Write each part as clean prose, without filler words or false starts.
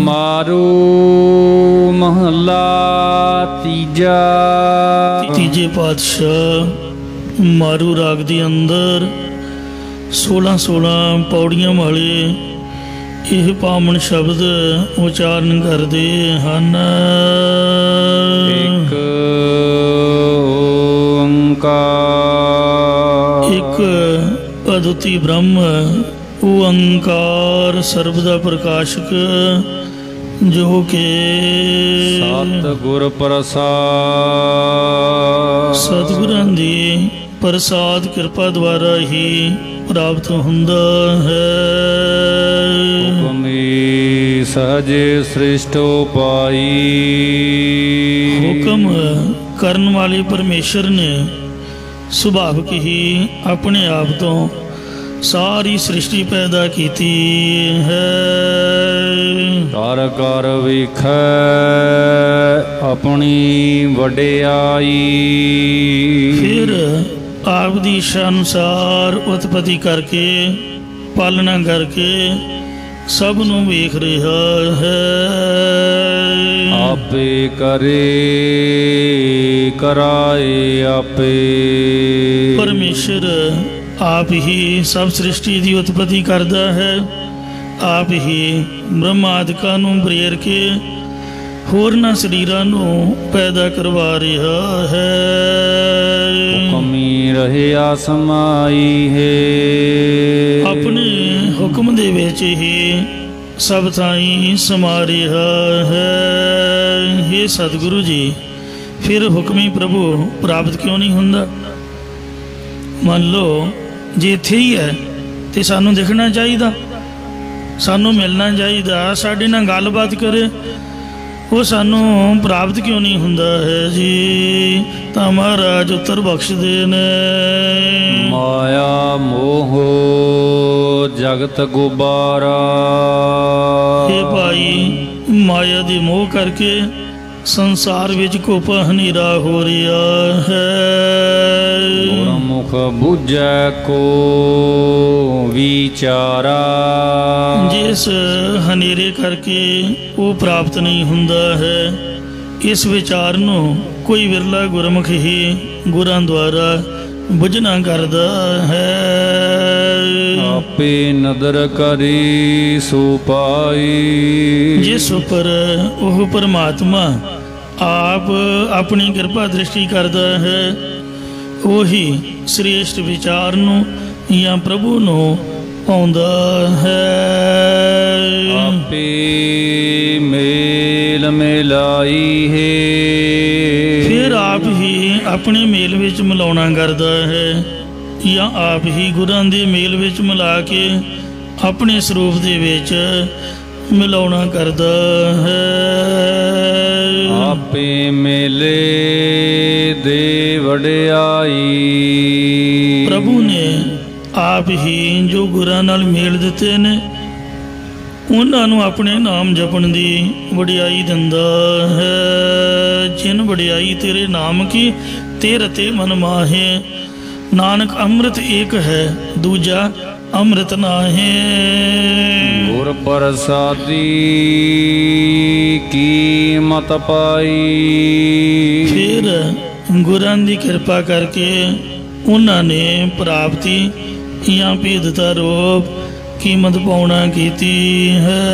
मारू महला तीजा। तीजे पातशाह मारू राग दे अंदर 16 पौड़ियां वाले यह पावन शब्द उचारण करते हैं। एक ओंकार, एक अद्वितीय ब्रह्म ओंकार सर्वदा प्रकाशक जो के सतगुर प्रसाद, सतगुरां दी प्रसाद कृपा द्वारा ही प्राप्त हुंदा है। हुक्मी सहजे सृष्ट उपाई, हुक्म करन वाले परमेश्वर ने सुभावक ही अपने आप तो सारी सृष्टि पैदा की है। कर कर विखै अपनी वडियाई, फिर आप दी इच्छा अनुसार उत्पत्ति करके पालना करके सब नूं वेख रहा है। आपे करे कराए आपे, परमेश्वर आप ही सब सृष्टि की उत्पत्ति करता है। आप ही ब्रह्मादिकां नूं प्रेर के होरना शरीरां नूं पैदा करवा रहा है। हुक्मी रहिया समाई है, अपने हुक्म दे विच ही सब थाई समा रहा है। हे सतगुरु जी, फिर हुक्मी प्रभु प्राप्त क्यों नहीं हुंदा? मान लो जे इत्थे ही है तो सानू दिखना चाहिए, सानू मिलना चाहिए, साडे नाल गलबात करे, वो सानू प्राप्त क्यों नहीं हुंदा है जी? तां महाराज उत्तर बख्श दे ने। माया मोह जगत गुबारा, हे भाई माया दे मोह करके संसार विच घुप हनेरा हो रहा है। मुख बुझै को विचारा, जिस हनेरे करके वो प्राप्त नहीं हुंदा है, इस विचार नूं कोई विरला गुरमुख ही गुरां द्वारा बुझना करदा है। आपे नदर करी सो पाई, जिस उपर वह परमात्मा आप अपनी कृपा दृष्टि करता है, वही श्रेष्ठ विचार नूं या प्रभु नूं पाउंदा है। आपे मेल मिलाई है, फिर आप ही अपने मेल विच मिलाउणा करदा है, या आप ही गुरां दे मेल विच मिला के अपने स्वरूप दे विच मिलाउणा करदा है। आपे मेले दे वडियाई, प्रभु ने आप ही जो गुरां नाल मेल दिते ने उन्हां नूं अपने नाम जपण दी वडियाई दिंदा है। जिन वडियाई तेरे नाम की ते रते मन माहे, नानक अमृत एक है दूजा अमृत नाहे। गुर प्रसादी कीमत पाई, फिर गुरां दी कृपा करके उन्होंने प्राप्ति या भेदता रूप कीमत पाउणा कीती है।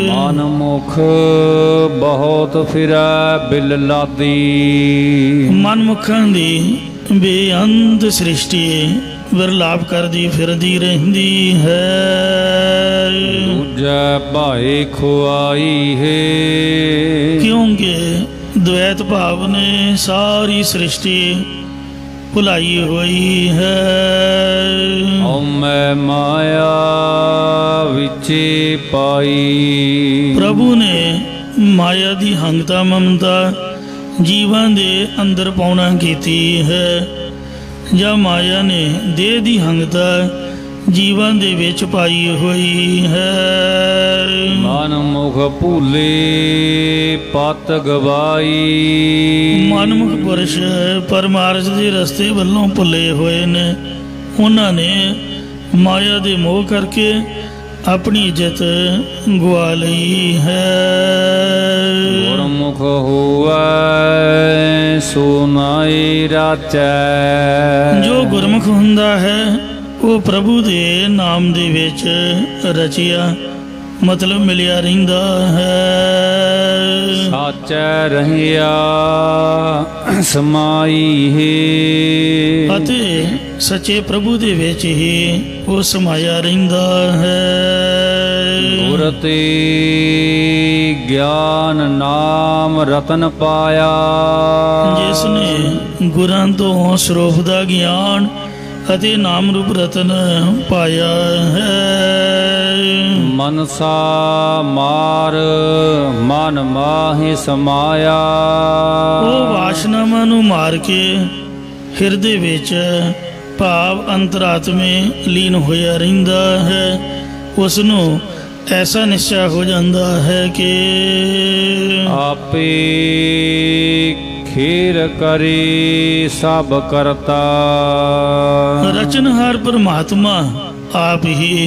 मन मुख बहुत फिरै बिल लादी, मन मुखां दी बेअंत सृष्टि विरलाप करदी फिरदी रहिंदी है। दूजा भाए खुआई है, क्योंकि द्वैत भाव ने सारी सृष्टि भुलाई हुई है। मैं माया विचे पाई, प्रभु ने माया दी हंगता ममता जीवां दे अंदर पाउणा कीती है, ਜਾਂ ਮਾਇਆ ਨੇ ਦੇਹ ਦੀ ਹੰਗਤਾ ਜੀਵਾਂ ਦੇ ਵਿੱਚ ਪਾਈ ਹੋਈ ਹੈ। ਮਨ ਮੁਖ ਭੂਲੇ ਪਤ ਗਵਾਈ, ਮਨਮੁਖ ਪੁਰਸ਼ ਪਰਮਾਰਥ ਦੇ ਰਸਤੇ ਵੱਲੋਂ ਭੁੱਲੇ ਹੋਏ ਨੇ। ਉਹਨਾਂ ਨੇ ਮਾਇਆ ਦੇ ਮੋਹ ਕਰਕੇ अपनी इज्जत गुआ लई है। गुरमुख हुआ सुनाई राचै। जो गुरमुख हुंदा है वो प्रभु दे नाम दे विच रचिया मतलब मिलिया रहिंदा है। साचै रहिया समाई है। अते सच्चे प्रभु दे विच ही वो समाया रहिंदा है। गुर ते ज्ञान नाम रतन पाया। जिसने गुरां तो ਸਰੂਪ ਦਾ ਗਿਆਨ ਅਤੇ ਨਾਮ ਰੂਪ ਰਤਨ ਪਾਇਆ ਹੈ। ਮਨਸਾ ਮਾਰ ਮਨ ਮਾਹਿ ਸਮਾਇਆ। ਉਹ ਵਾਸ਼ਨਾਵਾਂ ਨੂੰ ਮਾਰ ਕੇ ਹਿਰਦੇ ਵਿੱਚ ਭਾਵ ਅੰਤਰਾਤਮੇ ਲੀਨ ਹੋਇਆ ਰਹਿੰਦਾ ਹੈ। ਉਸ ਨੂੰ ऐसा निश्चय हो जाता है कि आपे खेर करे सब करता। रचनहार परमात्मा आप ही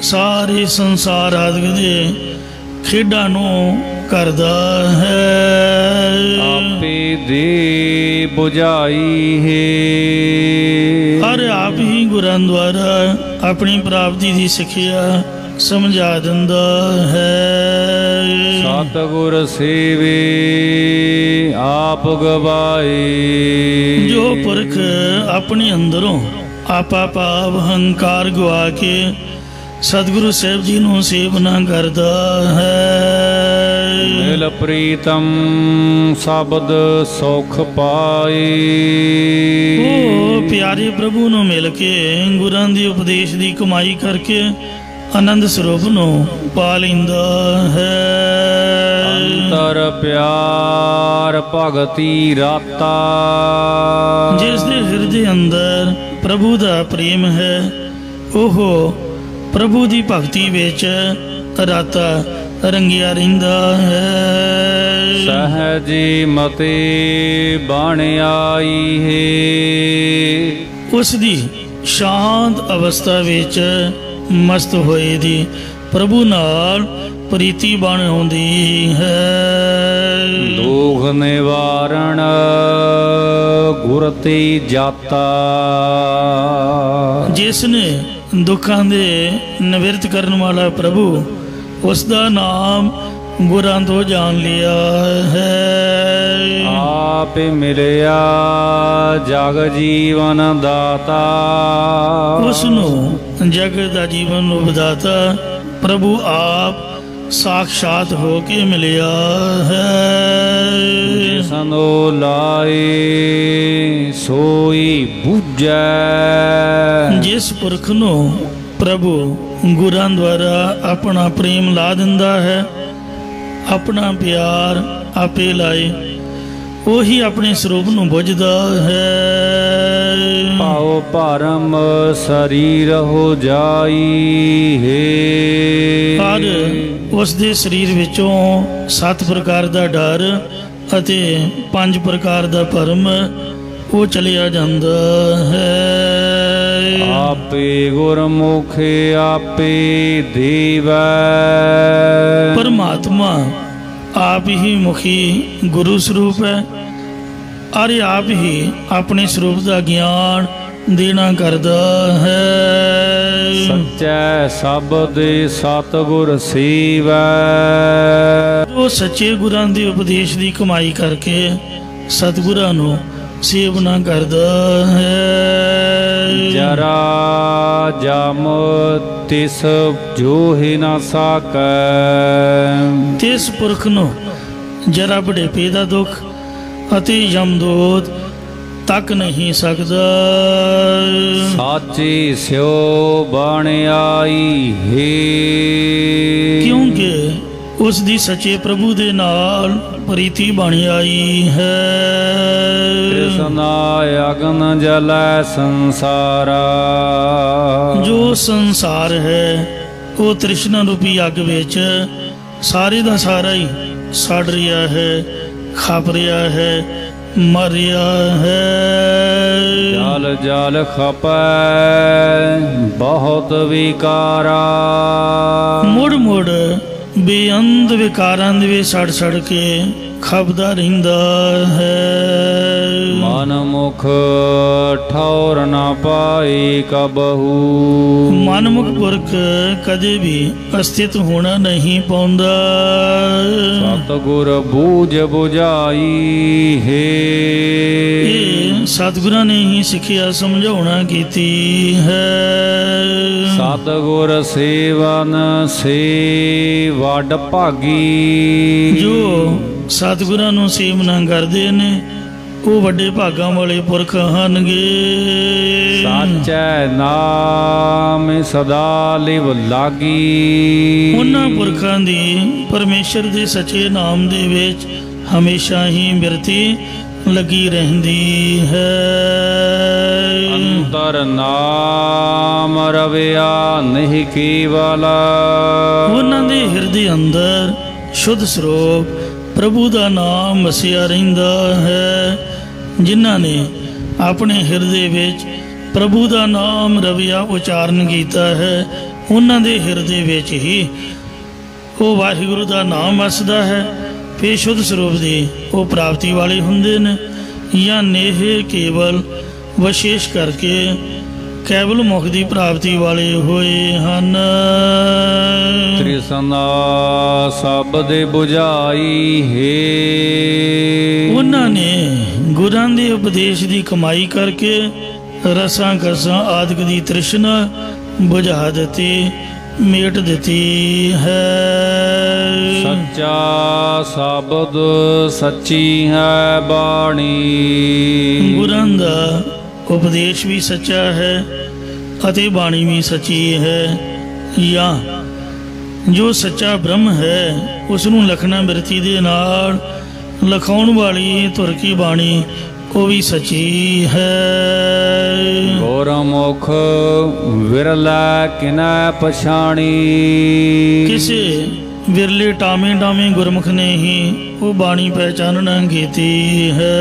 सारे संसार आदि दे खेडां नूं करदा है। आपे दे बुझाई है। हर आप ही गुरां द्वारा अपनी प्राप्ति की सिक्ख्या समझा दिंदा है। सतगुर सेवे आप गवाए। जो पुरख अपने अंदरों आपा पाप हंकार गवा के सतगुरु साहब जी नूं सेवना करदा है। मिल प्रीतम शब्द सुख पाए। वो प्यारे प्रभु नूं मिल के गुरां दी उपदेश दी कमाई करके आनंद स्वरूप नूं पा लैंदा है। अंतर प्यार भगति राता। जिस दे हृदय अंदर प्रभु दा प्रेम है ओह प्रभु दी भगति विच राता रंगिया रहिंदा है। सहजी मते बण आई है। उस दी शांत अवस्था विच मस्त होए दी प्रभु नाल प्रीति बन आउंदी है। दुख निवारण गुर ते जाता। जिसने दुखां दे निवृत्त करने वाला प्रभु उसका नाम गुरां तो जान लिया है। आप मिलिया जग जीवन दाता। उसनू जग दा जीवन उपदाता प्रभु आप साक्षात होके मिलिया है। जिसनो लाए सोई बुझै। जिस पुरख नू प्रभु गुरां द्वारा अपना प्रेम ला दिंदा है अपना प्यार आपे लाए ਉਹੀ ਆਪਣੇ ਸਰੂਪ ਨੂੰ ਬੁੱਝਦਾ ਹੈ। ਪਾਉ ਭਰਮ ਸਰੀਰ ਹੋ ਜਾਈ ਹੈ। ਪਰ ਉਸ ਦੇ ਸਰੀਰ ਵਿੱਚੋਂ 7 ਪ੍ਰਕਾਰ ਦਾ ਡਰ ਅਤੇ 5 ਪ੍ਰਕਾਰ ਦਾ ਭਰਮ ਉਹ ਚਲਿਆ ਜਾਂਦਾ ਹੈ। ਆਪੇ ਗੁਰਮੁਖ ਆਪੇ ਦੇਵੈ। परमात्मा आप ही मुखी गुरु स्वरूप है और आप ही अपने स्वरूप का ज्ञान देना करदा है। सच्चै शब्द सतगुर सेवै। वो सच्चे गुरां दे उपदेश की कमाई करके सतगुरां नूं सेवना करदा है। जरा जम तिस जो ही ना साकै। तिस पुरख नूं जरा बुढ़ेपे दा दुख अते यमदूत तक नहीं सकदा। साची स्यो बण आई है। क्योंकि उस दी सच्चे प्रभु दे नाल प्रीति बन आई है। कृष्णा अग्न जलै संसारा। जो संसार है वो तृष्णा रूपी अग विच सारे दा सारा ही सड़ रहा है खप रहा है ਮਰਿਆ ਹੈ। ਜਲ ਜਲ ਖਪੈ ਬਹੁਤ ਵਿਕਾਰਾ, ਮੁੜ ਮੁੜ ਬੇਅੰਤ ਵਿਕਾਰਾਂ ਦੇ ਵਿੱਚ ਸੜ ਸੜ ਕੇ ਖਪਦਾ ਰਹਿੰਦਾ ਹੈ। ਮਨ ਮੁਖ ਠੌਰ ਨਾ ਪਾਈ ਕਬਹੂ, ਮਨਮੁਖ ਪੁਰਖ ਕਦੇ ਵੀ ਅਸਥਿਤ ਹੋਣਾ ਨਹੀਂ ਪਾਉਂਦਾ। ਸਤਿਗੁਰ ਬੂਝ ਬੁਝਾਈ ਹੈ, ਇਹ ਸਤਿਗੁਰਾਂ ਨੇ ਹੀ ਸਿੱਖਿਆ ਸਮਝਾਉਣਾ ਕੀਤੀ ਹੈ। ਸਤਿਗੁਰ ਸੇਵਨ ਸੇ ਵੱਡ ਭਾਗੀ, ਜੋ ਸਤਿਗੁਰਾਂ ਨੂੰ ਸੇਵਨਾ ਕਰਦੇ ਨੇ ਉਹ ਵੱਡੇ ਭਾਗਾਂ ਵਾਲੇ ਪੁਰਖ ਹਨਗੇ। ਸਾਚੈ ਨਾਮ ਸਦਾ ਲਿਵ ਲਾਗੀ, ਉਹਨਾਂ ਪੁਰਖਾਂ ਦੀ ਪਰਮੇਸ਼ਰ ਦੇ ਸੱਚੇ ਨਾਮ ਦੇ ਵਿੱਚ ਹਮੇਸ਼ਾ ਹੀ ਬਿਰਤੀ ਲੱਗੀ ਰਹਿੰਦੀ ਹੈ। ਅੰਤਰ ਨਾਮ ਰਵਿਆ ਨਹੀਂ ਕੇਵਲ, ਉਹਨਾਂ ਦੇ ਹਿਰਦੇ ਅੰਦਰ ਸ਼ੁੱਧ ਸਰੂਪ ਪ੍ਰਭੂ ਦਾ ਨਾਮ ਵਸਿਆ ਰਹਿੰਦਾ ਹੈ। ਜਿਨ੍ਹਾਂ ਨੇ ਆਪਣੇ ਹਿਰਦੇ ਵਿੱਚ ਪ੍ਰਭੂ ਦਾ ਨਾਮ ਰਵਿਆ ਉਚਾਰਨ ਕੀਤਾ ਹੈ, ਉਹਨਾਂ ਦੇ ਹਿਰਦੇ ਵਿੱਚ ਹੀ ਉਹ ਵਾਹਿਗੁਰੂ ਦਾ ਨਾਮ ਵਸਦਾ ਹੈ। ਫਿਰ ਸ਼ੁੱਧ ਸਰੂਪ ਦੀ ਉਹ ਪ੍ਰਾਪਤੀ ਵਾਲੇ ਹੁੰਦੇ ਨੇ, ਜਾਂ ਨੇਹ ਕੇਵਲ ਵਿਸ਼ੇਸ਼ ਕਰਕੇ ਕੇਵਲ ਮੁਖ ਦੀ ਪ੍ਰਾਪਤੀ ਵਾਲੇ ਹੋਏ ਹਨ। ਤ੍ਰਿਸ਼ਨਾ ਸਭ ਦੇ ਬੁਝਾਈ ਹੈ, ਉਹਨਾਂ ਨੇ ਗੁਰਾਂ ਦੇ ਉਪਦੇਸ਼ ਦੀ ਕਮਾਈ ਕਰਕੇ ਰਸਾਂ ਕਸਾਂ ਆਦਿਕ ਦੀ ਤ੍ਰਿਸ਼ਨਾ ਬੁਝਾ ਦਿੱਤੀ, ਮੇਟ ਦਿੱਤੀ ਹੈ। ਸੱਚਾ ਸ਼ਬਦ ਸੱਚੀ ਹੈ ਬਾਣੀ, ਗੁਰਾਂ ਦਾ ਉਪਦੇਸ਼ ਵੀ ਸੱਚਾ ਹੈ ਅਤੇ ਬਾਣੀ ਵੀ ਸੱਚੀ ਹੈ। ਜਾਂ ਜੋ ਸੱਚਾ ਬ੍ਰਹਮ ਹੈ ਉਸ ਨੂੰ ਲਖਣਾ ਬਿਰਤੀ ਦੇ ਨਾਲ ਲਿਖਾਉਣ ਵਾਲੀ ਧੁਰ ਕੀ ਬਾਣੀ ਉਹ ਵੀ ਸੱਚੀ ਹੈ। ਗੁਰਮੁਖ ਵਿਰਲਾ ਕਿਨੈ ਪਛਾਣੀ, ਕਿਸੇ ਵਿਰਲੇ ਟਾਵੇਂ ਟਾਵੇਂ ਗੁਰਮੁਖ ਨੇ ਹੀ ਉਹ ਬਾਣੀ ਪਹਿਚਾਨਣਾ ਕੀਤੀ ਹੈ।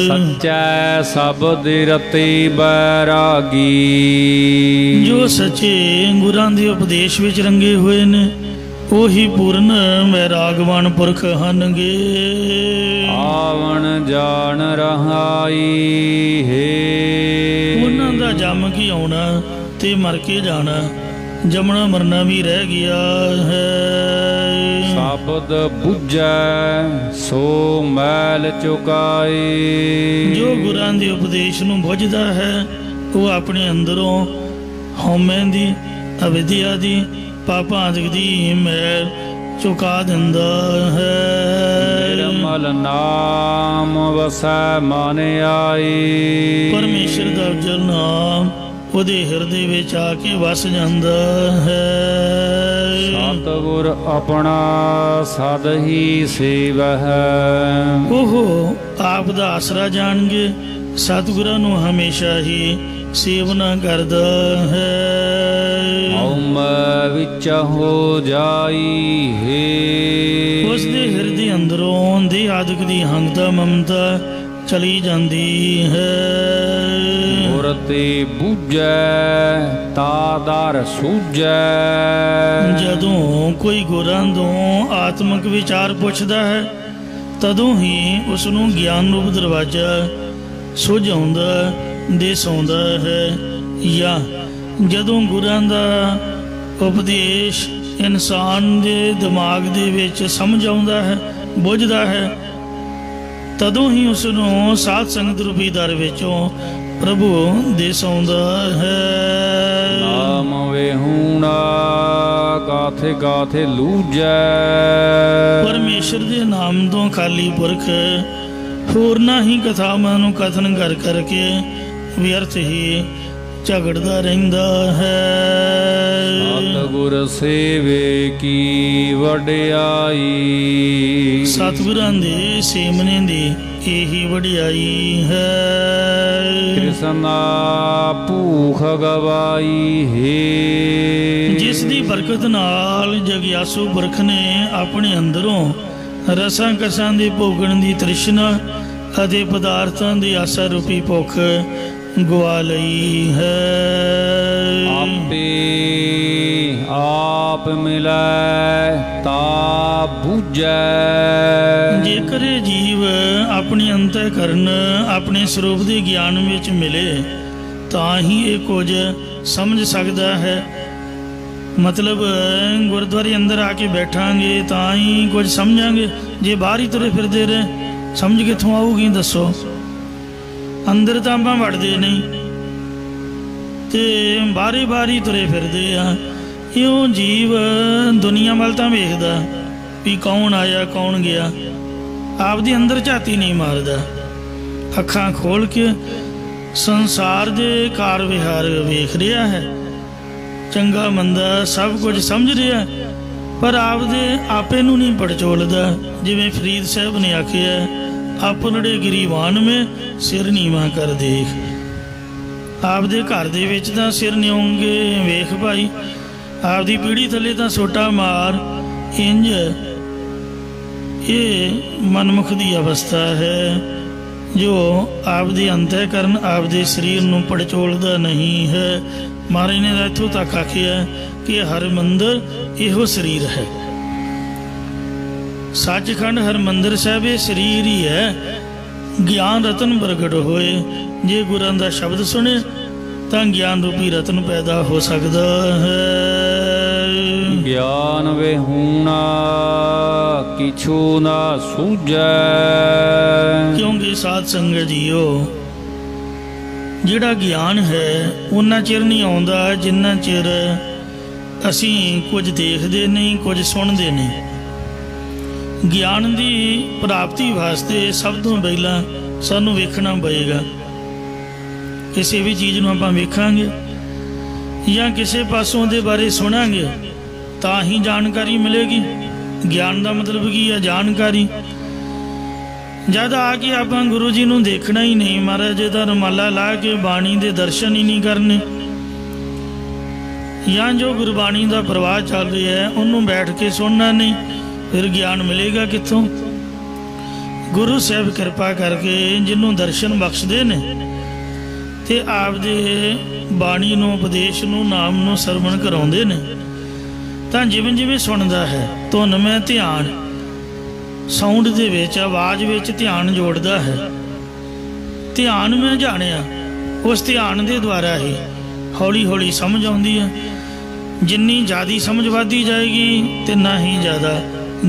ਸੱਚੈ ਸ਼ਬਦ ਰਤੀ ਬੈਰਾਗੀ, ਜੋ ਸੱਚੇ ਗੁਰਾਂ ਦੇ ਉਪਦੇਸ਼ ਵਿੱਚ ਰੰਗੇ ਹੋਏ ਨੇ ਉਹੀ ਪੂਰਨ ਵੈਰਾਗਵਾਨ ਪੁਰਖ ਹਨਗੇ। ਆਵਣ ਜਾਣ ਰਹਾਈ ਹੈ, ਉਹਨਾਂ ਦਾ ਜੰਮ ਕੀ ਆਉਣਾ ਤੇ ਮਰ ਕੇ ਜਾਣਾ, ਜੰਮਣਾ ਮਰਨਾ ਵੀ ਰਹਿ ਗਿਆ ਹੈ। ਸ਼ਬਦ ਬੁੱਝੈ ਸੋ ਮੈਲ ਚੁਕਾਈ, ਜੋ ਗੁਰਾਂ ਦੇ ਉਪਦੇਸ਼ ਨੂੰ ਬੁੱਝਦਾ ਹੈ ਉਹ ਆਪਣੇ ਅੰਦਰੋਂ ਹਉਮੈ ਦੀ, ਅਵਿਦਿਆ ਦੀ, ਪਾਪਾਂ ਆਦਿਕ ਦੀ ਮੈਲ ਚੁਕਾ ਦਿੰਦਾ ਹੈ। ਨਿਰਮਲ ਨਾਮ ਵਸੈ ਮਨ ਆਈ, ਪਰਮੇਸ਼ਰ ਦਾ ਉਜਲ ਨਾਮ ਉਹਦੇ ਹਿਰਦੇ ਵਿੱਚ ਆ ਕੇ ਵਸ ਜਾਂਦਾ ਹੈ। ਸਤਿਗੁਰ ਆਪਣਾ ਸਦ ਹੀ ਸੇਵਹਿ, ਉਹ ਆਪ ਦਾ ਆਸਰਾ ਜਾਣਗੇ, ਸਤਿਗੁਰਾਂ ਨੂੰ ਹਮੇਸ਼ਾ ਹੀ ਸੇਵਨਾ ਕਰਦਾ ਹੈ। ਹਉਮੈ ਵਿੱਚ ਹੋ ਜਾਈ ਹੈ, ਉਸ ਦੇ ਹਿਰਦੇ ਅੰਦਰੋਂ ਦੇ ਆਦਿਕ ਦੀ ਹੰਗਤਾ ਮਮਤਾ ਚਲੀ ਜਾਂਦੀ ਹੈ। ਗੁਰ ਤੇ ਬੁੱਝੈ ਤਾ ਦਰ ਸੂਝੈ, ਜਦੋਂ ਕੋਈ ਗੁਰਾਂ ਤੋਂ ਆਤਮਿਕ ਵਿਚਾਰ ਪੁੱਛਦਾ ਹੈ ਤਦੋਂ ਹੀ ਉਸ ਨੂੰ ਗਿਆਨ ਰੂਪ ਦਰਵਾਜ਼ਾ ਸੁੱਝ ਆਉਂਦਾ, ਦਿਸ ਆਉਂਦਾ ਹੈ। ਜਾਂ ਜਦੋਂ ਗੁਰਾਂ ਦਾ ਉਪਦੇਸ਼ ਇਨਸਾਨ ਦੇ ਦਿਮਾਗ ਦੇ ਵਿੱਚ ਸਮਝ ਆਉਂਦਾ ਹੈ, ਬੁੱਝਦਾ ਹੈ, ਤਦੋਂ ਹੀ ਉਸ ਨੂੰ ਸਾਧ ਸੰਗਤ ਰੂਪੀ ਦਰ ਵਿੱਚੋਂ ਪ੍ਰਭੂ ਦਿਸ ਆਉਂਦਾ ਹੈ। ਨਾਮ ਵੇਹੂਣਾ ਕਾਥੇ ਕਾਥੇ ਲੂਜੈ, ਪਰਮੇਸ਼ਰ ਦੇ ਨਾਮ ਤੋਂ ਖਾਲੀ ਪੁਰਖ ਹੋਰਨਾਂ ਹੀ ਕਥਾਵਾਂ ਨੂੰ ਕਥਨ ਕਰ ਕਰਕੇ ਵਿਅਰਥ ਹੀ ਝਗੜਦਾ ਰਹਿੰਦਾ ਹੈ। ਸਤਿਗੁਰ ਸੇਵੇ ਕੀ ਵਡਿਆਈ, ਸਤਿਗੁਰਾਂ ਦੇ ਸੇਵਨੇ ਦੀ ਇਹੀ ਵਡਿਆਈ ਹੈ। ਕ੍ਰਿਸ਼ਨਾ ਭੂਖ ਗਵਾਈ ਹੈ, ਜਿਸ ਦੀ ਬਰਕਤ ਨਾਲ ਜਗਿਆਸੂ ਪੁਰਖ ਨੇ ਆਪਣੇ ਅੰਦਰੋਂ ਰਸਾਂ ਕਸਾਂ ਦੇ ਭੋਗਣ ਦੀ ਤ੍ਰਿਸ਼ਨਾ ਅਤੇ ਪਦਾਰਥਾਂ ਦੀ ਆਸਾ ਰੂਪੀ ਭੁੱਖ ਗਵਾ ਲਈ ਹੈ। ਆਪੇ ਆਪ ਮਿਲੈ ਤਾ ਬੁਝੈ। ਜੇਕਰ ਇਹ ਜੀਵ ਆਪਣੀ ਅੰਤःਕਰਨ ਆਪਣੇ ਸਰੂਪ ਦੇ ਗਿਆਨ ਵਿੱਚ ਮਿਲੇ ਤਾਂ ਹੀ ਇਹ ਕੁਝ ਸਮਝ ਸਕਦਾ ਹੈ। ਮਤਲਬ ਗੁਰਦੁਆਰੇ ਅੰਦਰ ਆ ਕੇ ਬੈਠਾਂਗੇ ਤਾਂ ਹੀ ਕੁਝ ਸਮਝਾਂਗੇ। ਜੇ ਬਾਹਰ ਹੀ ਤੁਰੇ ਫਿਰਦੇ ਰਹੇ ਸਮਝ ਕਿੱਥੋਂ ਆਊਗੀ ਦੱਸੋ? ਅੰਦਰ ਤਾਂ ਆਪਾਂ ਵੜਦੇ ਨਹੀਂ ਤੇ ਬਾਹਰੀ ਤੁਰੇ ਫਿਰਦੇ ਆ। ਇਉਂ ਜੀਵ ਦੁਨੀਆ ਵੱਲ ਤਾਂ ਵੇਖਦਾ ਵੀ ਕੌਣ ਆਇਆ ਕੌਣ ਗਿਆ, ਆਪਦੇ ਅੰਦਰ ਝਾਤੀ ਨਹੀਂ ਮਾਰਦਾ। ਅੱਖਾਂ ਖੋਲ ਕੇ ਸੰਸਾਰ ਦੇ ਕਾਰ ਵਿਹਾਰ ਵੇਖ ਰਿਹਾ ਹੈ, ਚੰਗਾ ਮੰਦਾ ਸਭ ਕੁਝ ਸਮਝ ਰਿਹਾ, ਪਰ ਆਪਦੇ ਆਪੇ ਨੂੰ ਨਹੀਂ ਪੜਚੋਲਦਾ। ਜਿਵੇਂ ਫਰੀਦ ਸਾਹਿਬ ਨੇ ਆਖਿਆ, ਆਪਨੜੇ ਗਰੀਬਾਨ ਮੇ ਸਿਰ ਨੀਵਾਂ ਕਰ ਦੇਖ। ਆਪਦੇ ਘਰ ਦੇ ਵਿੱਚ ਤਾਂ ਸਿਰ ਨਿਉਂਗੇ ਵੇਖ ਭਾਈ, ਆਪਦੀ ਪੀੜ੍ਹੀ ਥੱਲੇ ਤਾਂ ਸੋਟਾ ਮਾਰ। ਇੰਜ ਇਹ ਮਨਮੁਖ ਦੀ ਅਵਸਥਾ ਹੈ ਜੋ ਆਪਦੇ ਅੰਤःਕਰਨ ਆਪਦੇ ਸਰੀਰ ਨੂੰ ਪੜਚੋਲਦਾ ਨਹੀਂ ਹੈ। ਮਹਾਰਾਜ ਨੇ ਇੱਥੋਂ ਤੱਕ ਆਖਿਆ ਕਿ ਹਰਿਮੰਦਰ ਇਹੋ ਸਰੀਰ ਹੈ। ਸੱਚਖੰਡ ਹਰਿਮੰਦਰ ਸਾਹਿਬ ਇਹ ਸਰੀਰ ਹੀ ਹੈ। ਗਿਆਨ ਰਤਨ ਪ੍ਰਗਟ ਹੋਏ, ਜੇ ਗੁਰਾਂ ਦਾ ਸ਼ਬਦ ਸੁਣੇ ਤਾਂ ਗਿਆਨ ਰੂਪੀ ਰਤਨ ਪੈਦਾ ਹੋ ਸਕਦਾ ਹੈ। ਗਿਆਨ ਵਿਹੂਣਾ ਕਿਛੂ ਨਾ ਸੂਝੈ। ਕਿਉਂਕਿ ਸਾਧ ਸੰਗਤ ਜੀਓ, ਜਿਹੜਾ ਗਿਆਨ ਹੈ ਉਹਨਾਂ ਚਿਰ ਨਹੀਂ ਆਉਂਦਾ ਜਿੰਨਾ ਚਿਰ ਅਸੀਂ ਕੁਝ ਦੇਖਦੇ ਨਹੀਂ, ਕੁਝ ਸੁਣਦੇ ਨਹੀਂ। ਗਿਆਨ ਦੀ ਪ੍ਰਾਪਤੀ ਵਾਸਤੇ ਸਭ ਤੋਂ ਪਹਿਲਾਂ ਸਾਨੂੰ ਵੇਖਣਾ ਪਏਗਾ। ਕਿਸੇ ਵੀ ਚੀਜ਼ ਨੂੰ ਆਪਾਂ ਵੇਖਾਂਗੇ ਜਾਂ ਕਿਸੇ ਪਾਸੋਂ ਦੇ ਬਾਰੇ ਸੁਣਾਂਗੇ ਤਾਂ ਹੀ ਜਾਣਕਾਰੀ ਮਿਲੇਗੀ। ਗਿਆਨ ਦਾ ਮਤਲਬ ਕੀ ਹੈ? ਜਾਣਕਾਰੀ। ਜਦ ਆ ਕੇ ਆਪਾਂ ਗੁਰੂ ਜੀ ਨੂੰ ਦੇਖਣਾ ਹੀ ਨਹੀਂ, ਮਹਾਰਾਜ ਜੀ ਦਾ ਰੁਮਾਲਾ ਲਾ ਕੇ ਬਾਣੀ ਦੇ ਦਰਸ਼ਨ ਹੀ ਨਹੀਂ ਕਰਨੇ, ਜਾਂ ਜੋ ਗੁਰਬਾਣੀ ਦਾ ਪ੍ਰਵਾਹ ਚੱਲ ਰਿਹਾ ਹੈ ਉਹਨੂੰ ਬੈਠ ਕੇ ਸੁਣਨਾ ਨਹੀਂ, ਫਿਰ ਗਿਆਨ ਮਿਲੇਗਾ ਕਿੱਥੋਂ? ਗੁਰੂ ਸਾਹਿਬ ਕਿਰਪਾ ਕਰਕੇ ਜਿਹਨੂੰ ਦਰਸ਼ਨ ਬਖਸ਼ਦੇ ਨੇ ਤੇ ਆਪਦੇ ਬਾਣੀ ਨੂੰ, ਉਪਦੇਸ਼ ਨੂੰ, ਨਾਮ ਨੂੰ ਸਰਵਣ ਕਰਾਉਂਦੇ ਨੇ, ਤਾਂ ਜਿਵੇਂ ਜਿਵੇਂ ਸੁਣਦਾ ਹੈ ਧੁਨ ਮੈਂ ਧਿਆਨ, ਸਾਊਂਡ ਦੇ ਵਿੱਚ, ਆਵਾਜ਼ ਵਿੱਚ ਧਿਆਨ ਜੋੜਦਾ ਹੈ। ਧਿਆਨ ਮੈਂ ਜਾਣਿਆ, ਉਸ ਧਿਆਨ ਦੇ ਦੁਆਰਾ ਹੀ ਹੌਲੀ ਹੌਲੀ ਸਮਝ ਆਉਂਦੀ ਹੈ। ਜਿੰਨੀ ਜ਼ਿਆਦਾ ਸਮਝ ਵੱਧਦੀ ਜਾਏਗੀ ਤੇ ਨਾ ਹੀ ਜ਼ਿਆਦਾ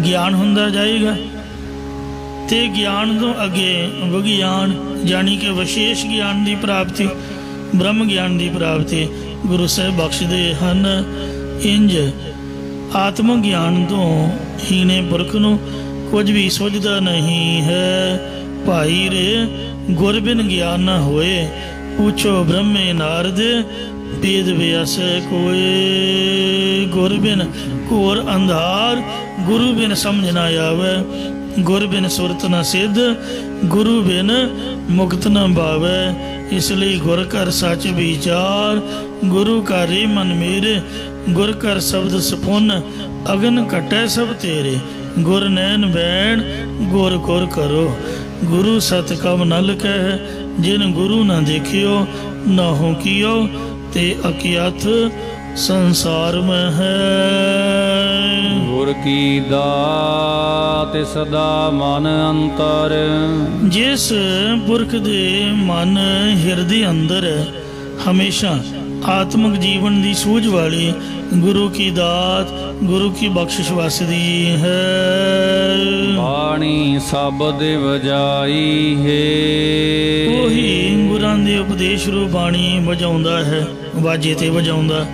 ਗਿਆਨ ਹੁੰਦਾ ਜਾਏਗਾ। ਤੇ ਗਿਆਨ ਤੋਂ ਅੱਗੇ ਵਿਗਿਆਨ, ਜਾਣੀ ਕਿ ਵਿਸ਼ੇਸ਼ ਗਿਆਨ ਦੀ ਪ੍ਰਾਪਤੀ, ਬ੍ਰਹਮ ਗਿਆਨ ਦੀ ਪ੍ਰਾਪਤੀ ਗੁਰੂ ਸਾਹਿਬ ਬਖਸ਼ਦੇ ਹਨ। ਇੰਜ ਆਤਮ ਗਿਆਨ ਤੋਂ ਹੀਣੇ ਪੁਰਖ ਨੂੰ ਕੁਝ ਵੀ ਸੁਝਦਾ ਨਹੀਂ ਹੈ। ਭਾਈ ਰੇ ਗੁਰ ਬਿਨ ਗਿਆਨ ਨਾ ਹੋਏ, ਪੁੱਛੋ ਬ੍ਰਹਮੇ ਨਾਰਦ ਵੇਦ ਵਿਆਸ ਕੋਏ। ਗੁਰ ਬਿਨ ਘੋਰ ਅੰਧਾਰ, ਗੁਰੂ ਬਿਨ ਸਮਝ ਨਾ ਆਵੇ, ਗੁਰ ਬਿਨ ਸੁਰਤ ਨਾ ਸਿੱਧ, ਗੁਰੂ ਬਿਨ ਮੁਕਤ ਨਾ ਭਾਵੈ। ਇਸ ਲਈ ਗੁਰ ਕਰ ਸੱਚ ਵਿਚਾਰ, ਗੁਰੂ ਕਾ ਰੇ ਮਨ ਮੇਰੇ, ਗੁਰ ਕਰ ਸ਼ਬਦ ਸਪੁੰਨ, ਅਗਨ ਘਟੈ ਸਭ ਤੇਰੇ। ਗੁਰ ਨੈਣ ਬੈਣ ਗੁਰ ਗੁਰ ਕਰੋ, ਗੁਰੂ ਸਤ ਕਬ ਨਲ ਕਹਿ, ਜਿਨ ਗੁਰੂ ਨਾ ਦੇਖਿਓ ਨਾਹੂ ਕੀਓ, ਤੇ ਅਕਿਆਥ ਸੰਸਾਰ ਮੈਂ ਹੈ। ਗੁਰ ਕੀ ਦਾਤ ਸਦਾ ਮਨ ਅੰਤਰ। ਜਿਸ ਪੁਰਖ ਦੇ ਮਨ ਹਿਰਦੇ ਅੰਦਰ ਹਮੇਸ਼ਾ ਆਤਮਿਕ ਜੀਵਨ ਦੀ ਸੂਝ ਵਾਲੀ ਗੁਰੂ ਕੀ ਦਾਤ, ਗੁਰੂ ਕੀ ਬਖਸ਼ਿਸ਼ ਵਸਦੀ ਹੈ। ਬਾਣੀ ਸ਼ਬਦ ਵਜਾਈ ਹੈ। ਉਹੀ ਗੁਰਾਂ ਦੇ ਉਪਦੇਸ਼ ਰੂ ਬਾਣੀ ਵਜਾਉਂਦਾ ਹੈ, ਵਾਜੇ ਤੇ ਵਜਾਉਂਦਾ,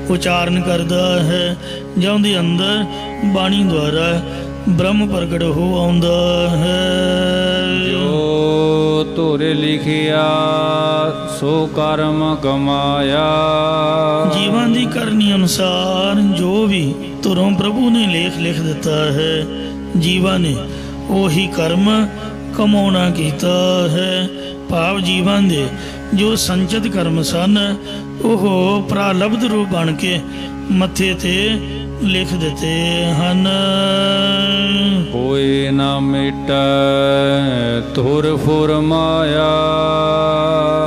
ਉਚਾਰਨ ਕਰਦਾ ਹੈ। ਜਿਹਦੇ ਅੰਦਰ ਬਾਣੀ ਦੁਆਰਾ ਬ੍ਰਹਮ ਪ੍ਰਗਟ ਹੋ ਆਉਂਦਾ ਹੈ। ਜੋ ਧੁਰ ਲਿਖਿਆ ਸੋ ਕਰਮ ਕਮਾਇਆ। ਜੀਵਾਂ ਦੀ ਕਰਨੀ ਅਨੁਸਾਰ ਜੋ ਵੀ ਧੁਰੋਂ ਪ੍ਰਭੂ ਨੇ ਲੇਖ ਲਿਖ ਦਿੱਤਾ ਹੈ, ਜੀਵਾਂ ਨੇ ਉਹੀ ਕਰਮ ਕਮਾਉਣਾ ਕੀਤਾ ਹੈ। ਭਾਵ ਜੀਵਾਂ ਦੇ ਜੋ ਸੰਚਿਤ ਕਰਮ ਸਨ ਉਹ ਪ੍ਰਾਲਬਧ ਰੂਪ ਬਣ ਕੇ ਮੱਥੇ ਤੇ ਲਿਖ ਦਿੱਤੇ ਹਨ। ਹੋਏ ਨਾ ਮਿਟੈ ਤੁਰ ਫੁਰ ਮਾਇਆ।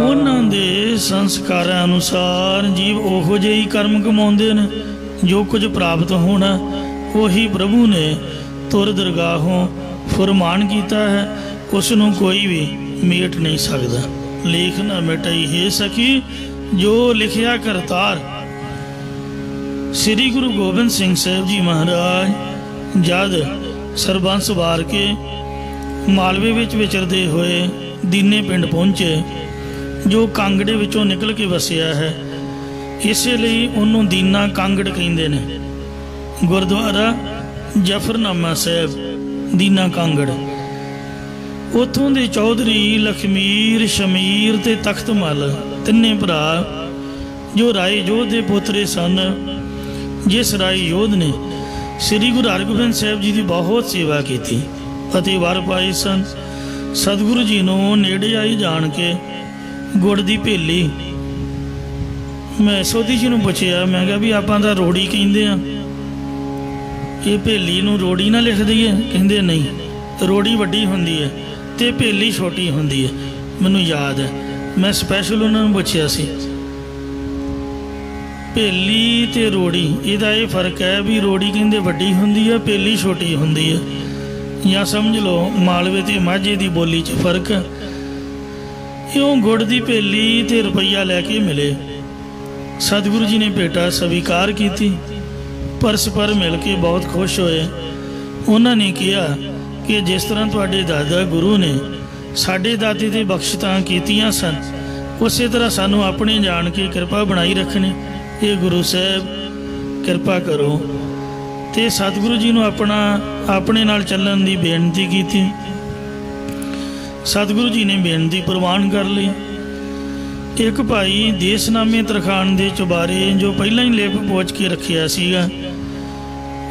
ਉਹਨਾਂ ਦੇ ਸੰਸਕਾਰਾਂ ਅਨੁਸਾਰ ਜੀਵ ਉਹੋ ਜਿਹੇ ਹੀ ਕਰਮ ਕਮਾਉਂਦੇ ਨੇ, ਜੋ ਕੁਝ ਪ੍ਰਾਪਤ ਹੋਣਾ ਉਹੀ ਪ੍ਰਭੂ ਨੇ ਤੁਰ ਦਰਗਾਹੋਂ ਫੁਰਮਾਨ ਕੀਤਾ ਹੈ, ਉਸ ਨੂੰ ਕੋਈ ਵੀ ਮੇਟ ਨਹੀਂ ਸਕਦਾ। ਲੇਖ ਨਾ ਮਿਟਾਈ ਹੈ ਸਖੀ ਜੋ ਲਿਖਿਆ ਕਰਤਾਰ। ਸ੍ਰੀ ਗੁਰੂ ਗੋਬਿੰਦ ਸਿੰਘ ਸਾਹਿਬ ਜੀ ਮਹਾਰਾਜ ਜਦ ਸਰਬੰਸ ਵਾਰ ਕੇ ਮਾਲਵੇ ਵਿੱਚ ਵਿਚਰਦੇ ਹੋਏ ਦੀਨੇ ਪਿੰਡ ਪਹੁੰਚੇ, ਜੋ ਕਾਂਗੜੇ ਵਿੱਚੋਂ ਨਿਕਲ ਕੇ ਵਸਿਆ ਹੈ, ਇਸੇ ਲਈ ਉਹਨੂੰ ਦੀਨਾ ਕਾਂਗੜ ਕਹਿੰਦੇ ਨੇ। ਗੁਰਦੁਆਰਾ ਜਫਰਨਾਮਾ ਸਾਹਿਬ ਦੀਨਾ ਕਾਂਗੜ। ਉੱਥੋਂ ਦੇ ਚੌਧਰੀ ਲਖਮੀਰ, ਸ਼ਮੀਰ ਤੇ ਤਖਤ ਮੱਲ ਤਿੰਨੇ ਭਰਾ ਜੋ ਰਾਏ ਯੋਧ ਦੇ ਪੋਤਰੇ ਸਨ, ਜਿਸ ਰਾਏ ਯੋਧ ਨੇ ਸ੍ਰੀ ਗੁਰੂ ਹਰਗੋਬਿੰਦ ਸਾਹਿਬ ਜੀ ਦੀ ਬਹੁਤ ਸੇਵਾ ਕੀਤੀ ਅਤੇ ਵਰ ਪਾਏ ਸਨ। ਸਤਿਗੁਰੂ ਜੀ ਨੂੰ ਨੇੜੇ ਆਈ ਜਾਣ ਕੇ ਗੁੜ ਦੀ ਭੇਲੀ, ਮੈਂ ਸੋਧੀ ਜੀ ਨੂੰ ਪੁੱਛਿਆ, ਮੈਂ ਕਿਹਾ ਵੀ ਆਪਾਂ ਤਾਂ ਰੋੜੀ ਕਹਿੰਦੇ ਆ, ਇਹ ਭੇਲੀ ਨੂੰ ਰੋੜੀ ਨਾ ਲਿਖ ਦਈਏ? ਕਹਿੰਦੇ ਨਹੀਂ, ਰੋੜੀ ਵੱਡੀ ਹੁੰਦੀ ਹੈ ਤੇ ਭੇਲੀ ਛੋਟੀ ਹੁੰਦੀ ਹੈ। ਮੈਨੂੰ ਯਾਦ ਹੈ ਮੈਂ ਸਪੈਸ਼ਲ ਉਹਨਾਂ ਨੂੰ ਪੁੱਛਿਆ ਸੀ, ਭੇਲੀ ਤੇ ਰੋੜੀ ਇਹਦਾ ਇਹ ਫਰਕ ਹੈ ਵੀ ਰੋੜੀ ਕਹਿੰਦੇ ਵੱਡੀ ਹੁੰਦੀ ਹੈ, ਭੇਲੀ ਛੋਟੀ ਹੁੰਦੀ ਹੈ, ਜਾਂ ਸਮਝ ਲਓ ਮਾਲਵੇ ਤੇ ਮਾਝੇ ਦੀ ਬੋਲੀ 'ਚ ਫਰਕ ਹੈ। ਇਉਂ ਗੁੜ ਦੀ ਭੇਲੀ ਤੇ ਰੁਪਈਆ ਲੈ ਕੇ ਮਿਲੇ। ਸਤਿਗੁਰੂ ਜੀ ਨੇ ਭੇਟਾ ਸਵੀਕਾਰ ਕੀਤੀ, ਪਰਸਪਰ ਮਿਲ ਕੇ ਬਹੁਤ ਖੁਸ਼ ਹੋਏ। ਉਹਨਾਂ ਨੇ ਕਿਹਾ ਕਿ ਜਿਸ ਤਰ੍ਹਾਂ ਤੁਹਾਡੇ ਦਾਦਾ ਗੁਰੂ ਨੇ ਸਾਡੇ ਦਾਦੇ ਤੇ ਬਖਸ਼ਤਾਂ ਕੀਤੀਆਂ ਸਨ, ਉਸੇ ਤਰ੍ਹਾਂ ਸਾਨੂੰ ਆਪਣੇ ਜਾਣ ਕੇ ਕਿਰਪਾ ਬਣਾਈ ਰੱਖਣੀ। ਇਹ ਗੁਰੂ ਸਾਹਿਬ ਕਿਰਪਾ ਕਰੋ। ਤੇ ਸਤਿਗੁਰੂ ਜੀ ਨੂੰ ਆਪਣੇ ਨਾਲ ਚੱਲਣ ਦੀ ਬੇਨਤੀ ਕੀਤੀ। ਸਤਿਗੁਰੂ ਜੀ ਨੇ ਬੇਨਤੀ ਪ੍ਰਵਾਨ ਕਰ ਲਈ। ਇੱਕ ਭਾਈ ਦੇਸਨਾਮੇ ਤਰਖਾਣ ਦੇ ਚੁਬਾਰੇ ਜੋ ਪਹਿਲਾਂ ਹੀ ਲਿਪ ਪੋਚ ਕੇ ਰੱਖਿਆ ਸੀਗਾ,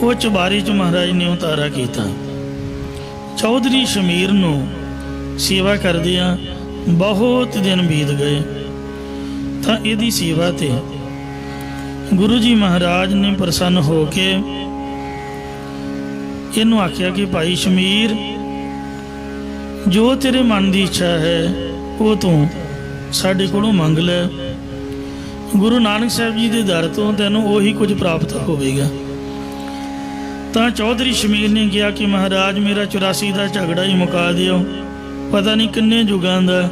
ਉਹ ਚੁਬਾਰੇ 'ਚ ਮਹਾਰਾਜ ਨੇ ਉਤਾਰਾ ਕੀਤਾ। ਚੌਧਰੀ ਸ਼ਮੀਰ ਨੂੰ ਸੇਵਾ ਕਰਦਿਆਂ ਬਹੁਤ ਦਿਨ ਬੀਤ ਗਏ ਤਾਂ ਇਹਦੀ ਸੇਵਾ ਤੇ ਗੁਰੂ ਜੀ ਮਹਾਰਾਜ ਨੇ ਪ੍ਰਸੰਨ ਹੋ ਕੇ ਇਹਨੂੰ ਆਖਿਆ ਕਿ ਭਾਈ ਸ਼ਮੀਰ, ਜੋ ਤੇਰੇ ਮਨ ਦੀ ਇੱਛਾ ਹੈ ਉਹ ਤੂੰ ਸਾਡੇ ਕੋਲੋਂ ਮੰਗ ਲੈ, ਗੁਰੂ ਨਾਨਕ ਸਾਹਿਬ ਜੀ ਦੇ ਦਰ ਤੋਂ ਤੈਨੂੰ ਉਹੀ ਕੁਝ ਪ੍ਰਾਪਤ ਹੋਵੇਗਾ। ਤਾਂ ਚੌਧਰੀ ਸ਼ਮੀਰ ਨੇ ਕਿਹਾ ਕਿ ਮਹਾਰਾਜ ਮੇਰਾ 84 ਦਾ ਝਗੜਾ ਹੀ ਮੁਕਾ ਦਿਓ, ਪਤਾ ਨਹੀਂ ਕਿੰਨੇ ਯੁਗਾਂ ਦਾ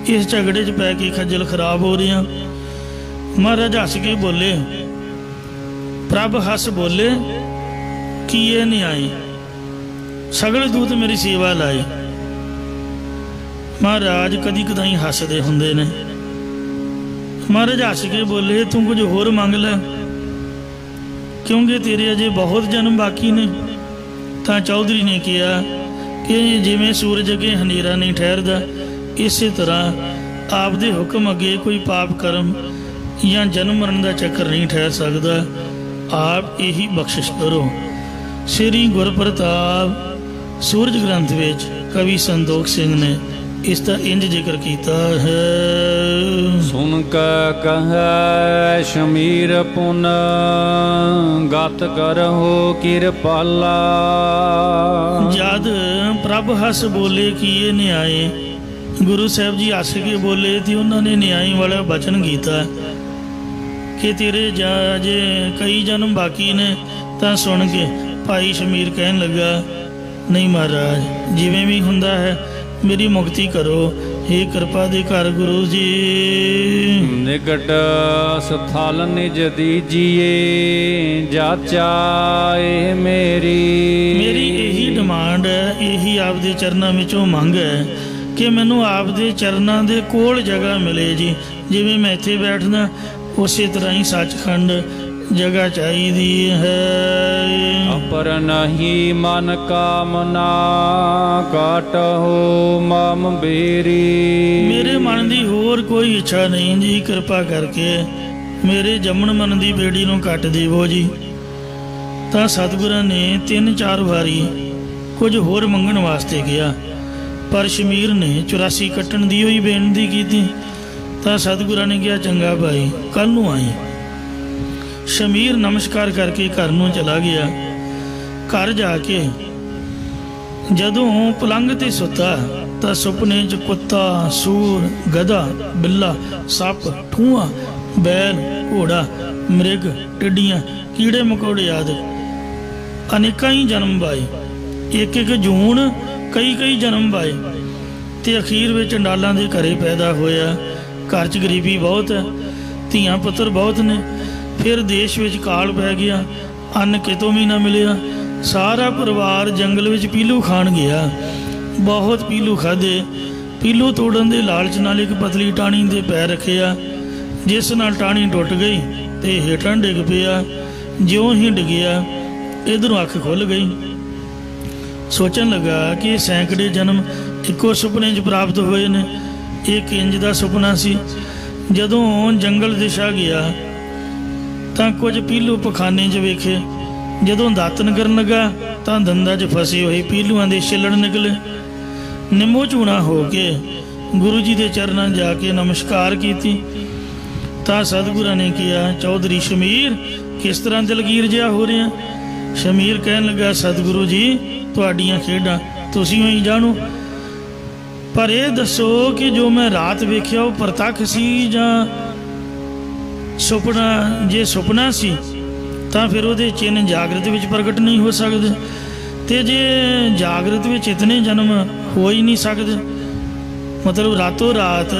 ਇਸ ਝਗੜੇ 'ਚ ਪੈ ਕੇ ਖੱਜਲ ਖਰਾਬ ਹੋ ਰਿਹਾ। ਮਹਾਰਾਜ ਹੱਸ ਕੇ ਬੋਲੇ, ਪ੍ਰਭ ਹੱਸ ਬੋਲੇ ਕਿ ਇਹ ਨਹੀਂ ਆਏ, ਸਗਲੇ ਦੂਤ ਮੇਰੀ ਸੇਵਾ ਲਾਏ। ਮਹਾਰਾਜ ਕਦੀ ਕਦਾਈ ਹੱਸਦੇ ਹੁੰਦੇ ਨੇ। ਮਹਾਰਾਜ ਹੱਸ ਕੇ ਬੋਲੇ, ਤੂੰ ਕੁਝ ਹੋਰ ਮੰਗ ਲੈ, ਕਿਉਂਕਿ ਤੇਰੇ ਅਜੇ ਬਹੁਤ ਜਨਮ ਬਾਕੀ ਨੇ। ਤਾਂ ਚੌਧਰੀ ਨੇ ਕਿਹਾ ਕਿ ਜਿਵੇਂ ਸੂਰਜ ਅੱਗੇ ਹਨੇਰਾ ਨਹੀਂ ਠਹਿਰਦਾ, ਇਸੇ ਤਰ੍ਹਾਂ ਆਪ ਦੇ ਹੁਕਮ ਅੱਗੇ ਕੋਈ ਪਾਪ ਕਰਮ ਜਾਂ ਜਨਮ ਮਰਨ ਦਾ ਚੱਕਰ ਨਹੀਂ ਠਹਿਰ ਸਕਦਾ, ਆਪ ਇਹੀ ਬਖਸ਼ਿਸ਼ ਕਰੋ। ਸ੍ਰੀ ਗੁਰਪ੍ਰਤਾਪ ਸੂਰਜ ਗ੍ਰੰਥ ਵਿੱਚ ਕਵੀ ਸੰਤੋਖ ਸਿੰਘ ਨੇ ਇਸ ਦਾ ਇੰਜ ਜ਼ਿਕਰ ਕੀਤਾ ਹੈ। ਸੁਨ ਕੈ ਕਹੈ ਸ਼ਮੀਰ ਪੁਨ ਗਤ ਕਰਹੁ ਕਿਰਪਾਲਾ। ਜਦ ਪ੍ਰਭ ਹੱਸ ਬੋਲੇ ਕਿ ਇਹ ਨਿਆਏ, ਗੁਰੂ ਸਾਹਿਬ ਜੀ ਹੱਸ ਕੇ ਬੋਲੇ ਤੇ ਉਹਨਾਂ ਨੇ ਨਿਆਈ ਵਾਲਾ ਬਚਨ ਕੀਤਾ ਕਿ ਤੇਰੇ ਜੇ ਕਈ ਜਨਮ ਬਾਕੀ ਨੇ। ਤਾਂ ਸੁਣ ਕੇ ਭਾਈ ਸ਼ਮੀਰ ਕਹਿਣ ਲੱਗਾ, ਨਹੀਂ ਮਹਾਰਾਜ, ਜਿਵੇਂ ਵੀ ਹੁੰਦਾ ਹੈ ਮੇਰੀ ਮੁਕਤੀ ਕਰੋ, ਹੇ ਕਿਰਪਾ ਦੇ ਘਰ ਗੁਰੂ ਜੀ। ਨਿਕਟ ਸਥਲ ਨਿਜ ਦੀਜੀਏ ਜਾਚਾਏ ਮੇਰੀ ਇਹੀ ਡਿਮਾਂਡ ਹੈ, ਇਹੀ ਆਪਦੇ ਚਰਨਾਂ ਵਿੱਚੋਂ ਮੰਗ ਹੈ ਕਿ ਮੈਨੂੰ ਆਪਦੇ ਚਰਨਾਂ ਦੇ ਕੋਲ ਜਗ੍ਹਾ ਮਿਲੇ ਜੀ। ਜਿਵੇਂ ਮੈਂ ਇੱਥੇ ਬੈਠਦਾ ਉਸੇ ਤਰ੍ਹਾਂ ਹੀ ਸੱਚਖੰਡ ਜਗ੍ਹਾ ਚਾਹੀਦੀ ਹੈ। ਅਪਰ ਨਹੀਂ ਮਨ ਕਾਮਨਾ ਕਾਟਹੁ ਮਮ ਬੇਰੀ। ਮੇਰੇ ਮਨ ਦੀ ਹੋਰ ਕੋਈ ਇੱਛਾ ਨਹੀਂ ਜੀ, ਕਿਰਪਾ ਕਰਕੇ ਮੇਰੇ ਜੰਮਣ ਮਨ ਦੀ ਬੇੜੀ ਨੂੰ ਕੱਟ ਦੇਵੋ ਜੀ। ਤਾਂ ਸਤਿਗੁਰਾਂ ਨੇ 3-4 ਵਾਰੀ ਕੁਝ ਹੋਰ ਮੰਗਣ ਵਾਸਤੇ ਕਿਹਾ, ਪਰ ਸ਼ਮੀਰ ਨੇ 84 ਕੱਟਣ ਦੀ ਹੋਈ ਬੇਨਤੀ ਕੀਤੀ। ਤਾਂ ਸਤਿਗੁਰਾਂ ਨੇ ਕਿਹਾ, ਚੰਗਾ ਭਾਈ, ਕੱਲ੍ਹ ਨੂੰ ਆਈ। ਸ਼ਮੀਰ ਨਮਸਕਾਰ ਕਰਕੇ ਘਰ ਨੂੰ ਚਲਾ ਗਿਆ। ਘਰ ਜਾ ਕੇ ਜਦੋਂ ਪਲੰਘ ਤੇ ਸੁੱਤਾ ਤਾਂ ਸੁਪਨੇ 'ਚ ਕੁੱਤਾ, ਸੂਰ, ਗਧਾ, ਬਿੱਲਾ, ਸੱਪ, ਠੂੰਹਾਂ, ਬੈਲ, ਘੋੜਾ, ਮ੍ਰਿਗ, ਟਿੱਡੀਆਂ, ਕੀੜੇ ਮਕੌੜੇ ਆਦਿ ਅਨੇਕਾਂ ਹੀ ਜਨਮ ਪਾਏ। ਇੱਕ ਇੱਕ ਜੂਨ ਕਈ ਕਈ ਜਨਮ ਪਾਏ ਤੇ ਅਖੀਰ ਵਿੱਚ ਚੰਡਾਲਾਂ ਦੇ ਘਰੇ ਪੈਦਾ ਹੋਇਆ। ਘਰ 'ਚ ਗਰੀਬੀ ਬਹੁਤ ਹੈ, ਧੀਆਂ ਪੁੱਤਰ ਬਹੁਤ ਨੇ। ਫਿਰ ਦੇਸ਼ ਵਿੱਚ ਕਾਲ ਪੈ ਗਿਆ, ਅੰਨ ਕਿਤੋਂ ਵੀ ਨਾ ਮਿਲਿਆ। ਸਾਰਾ ਪਰਿਵਾਰ ਜੰਗਲ ਵਿੱਚ ਪੀਲੂ ਖਾਣ ਗਿਆ। ਬਹੁਤ ਪੀਲੂ ਖਾਧੇ। ਪੀਲੂ ਤੋੜਨ ਦੇ ਲਾਲਚ ਨਾਲ ਇੱਕ ਪਤਲੀ ਟਾਹਣੀ ਦੇ ਪੈਰ ਰੱਖਿਆ, ਜਿਸ ਨਾਲ ਟਾਹਣੀ ਟੁੱਟ ਗਈ ਤੇ ਹੇਠਾਂ ਡਿੱਗ ਪਿਆ। ਜਿਉਂ ਹੀ ਡਿੱਗਿਆ ਇੱਧਰੋਂ ਅੱਖ ਖੁੱਲ੍ਹ ਗਈ। ਸੋਚਣ ਲੱਗਾ ਕਿ ਸੈਂਕੜੇ ਜਨਮ ਇੱਕੋ ਸੁਪਨੇ 'ਚ ਪ੍ਰਾਪਤ ਹੋਏ ਨੇ। ਇਹ ਕਿੰਜ ਦਾ ਸੁਪਨਾ ਸੀ। ਜਦੋਂ ਜੰਗਲ ਦਿਸ਼ਾ ਗਿਆ ਤਾਂ ਕੁਝ ਪੀਲੂ ਪਖਾਨੇ 'ਚ ਵੇਖੇ। ਜਦੋਂ ਦਾਤਨ ਕਰਨ ਲੱਗਾ ਤਾਂ ਦੰਦਾਂ 'ਚ ਫਸੇ ਹੋਏ ਪੀਲੂਆਂ ਦੇ ਛਿੱਲੜ ਨਿਕਲੇ। ਨਿੰਮੋ ਝੂਣਾ ਹੋ ਕੇ ਗੁਰੂ ਜੀ ਦੇ ਚਰਨਾਂ ਜਾ ਕੇ ਨਮਸਕਾਰ ਕੀਤੀ ਤਾਂ ਸਤਿਗੁਰਾਂ ਨੇ ਕਿਹਾ, ਚੌਧਰੀ ਸ਼ਮੀਰ, ਕਿਸ ਤਰ੍ਹਾਂ ਦਿਲਗੀਰ ਜਿਹਾ ਹੋ ਰਿਹਾ? ਸ਼ਮੀਰ ਕਹਿਣ ਲੱਗਾ, ਸਤਿਗੁਰੂ ਜੀ, ਤੁਹਾਡੀਆਂ ਖੇਡਾਂ ਤੁਸੀਂ ਹੀ ਜਾਣੋ, ਪਰ ਇਹ ਦੱਸੋ ਕਿ ਜੋ ਮੈਂ ਰਾਤ ਵੇਖਿਆ ਉਹ ਪ੍ਰਤੱਖ ਸੀ ਜਾਂ ਸੁਪਨਾ? ਜੇ ਸੁਪਨਾ ਸੀ ਤਾਂ ਫਿਰ ਉਹਦੇ ਚਿੰਨ੍ਹ ਜਾਗਰਤ ਵਿੱਚ ਪ੍ਰਗਟ ਨਹੀਂ ਹੋ ਸਕਦੇ, ਤੇ ਜੇ ਜਾਗਰਤ ਵਿੱਚ ਇਤਨੇ ਜਨਮ ਹੋ ਹੀ ਨਹੀਂ ਸਕਦੇ, ਮਤਲਬ ਰਾਤੋਂ ਰਾਤ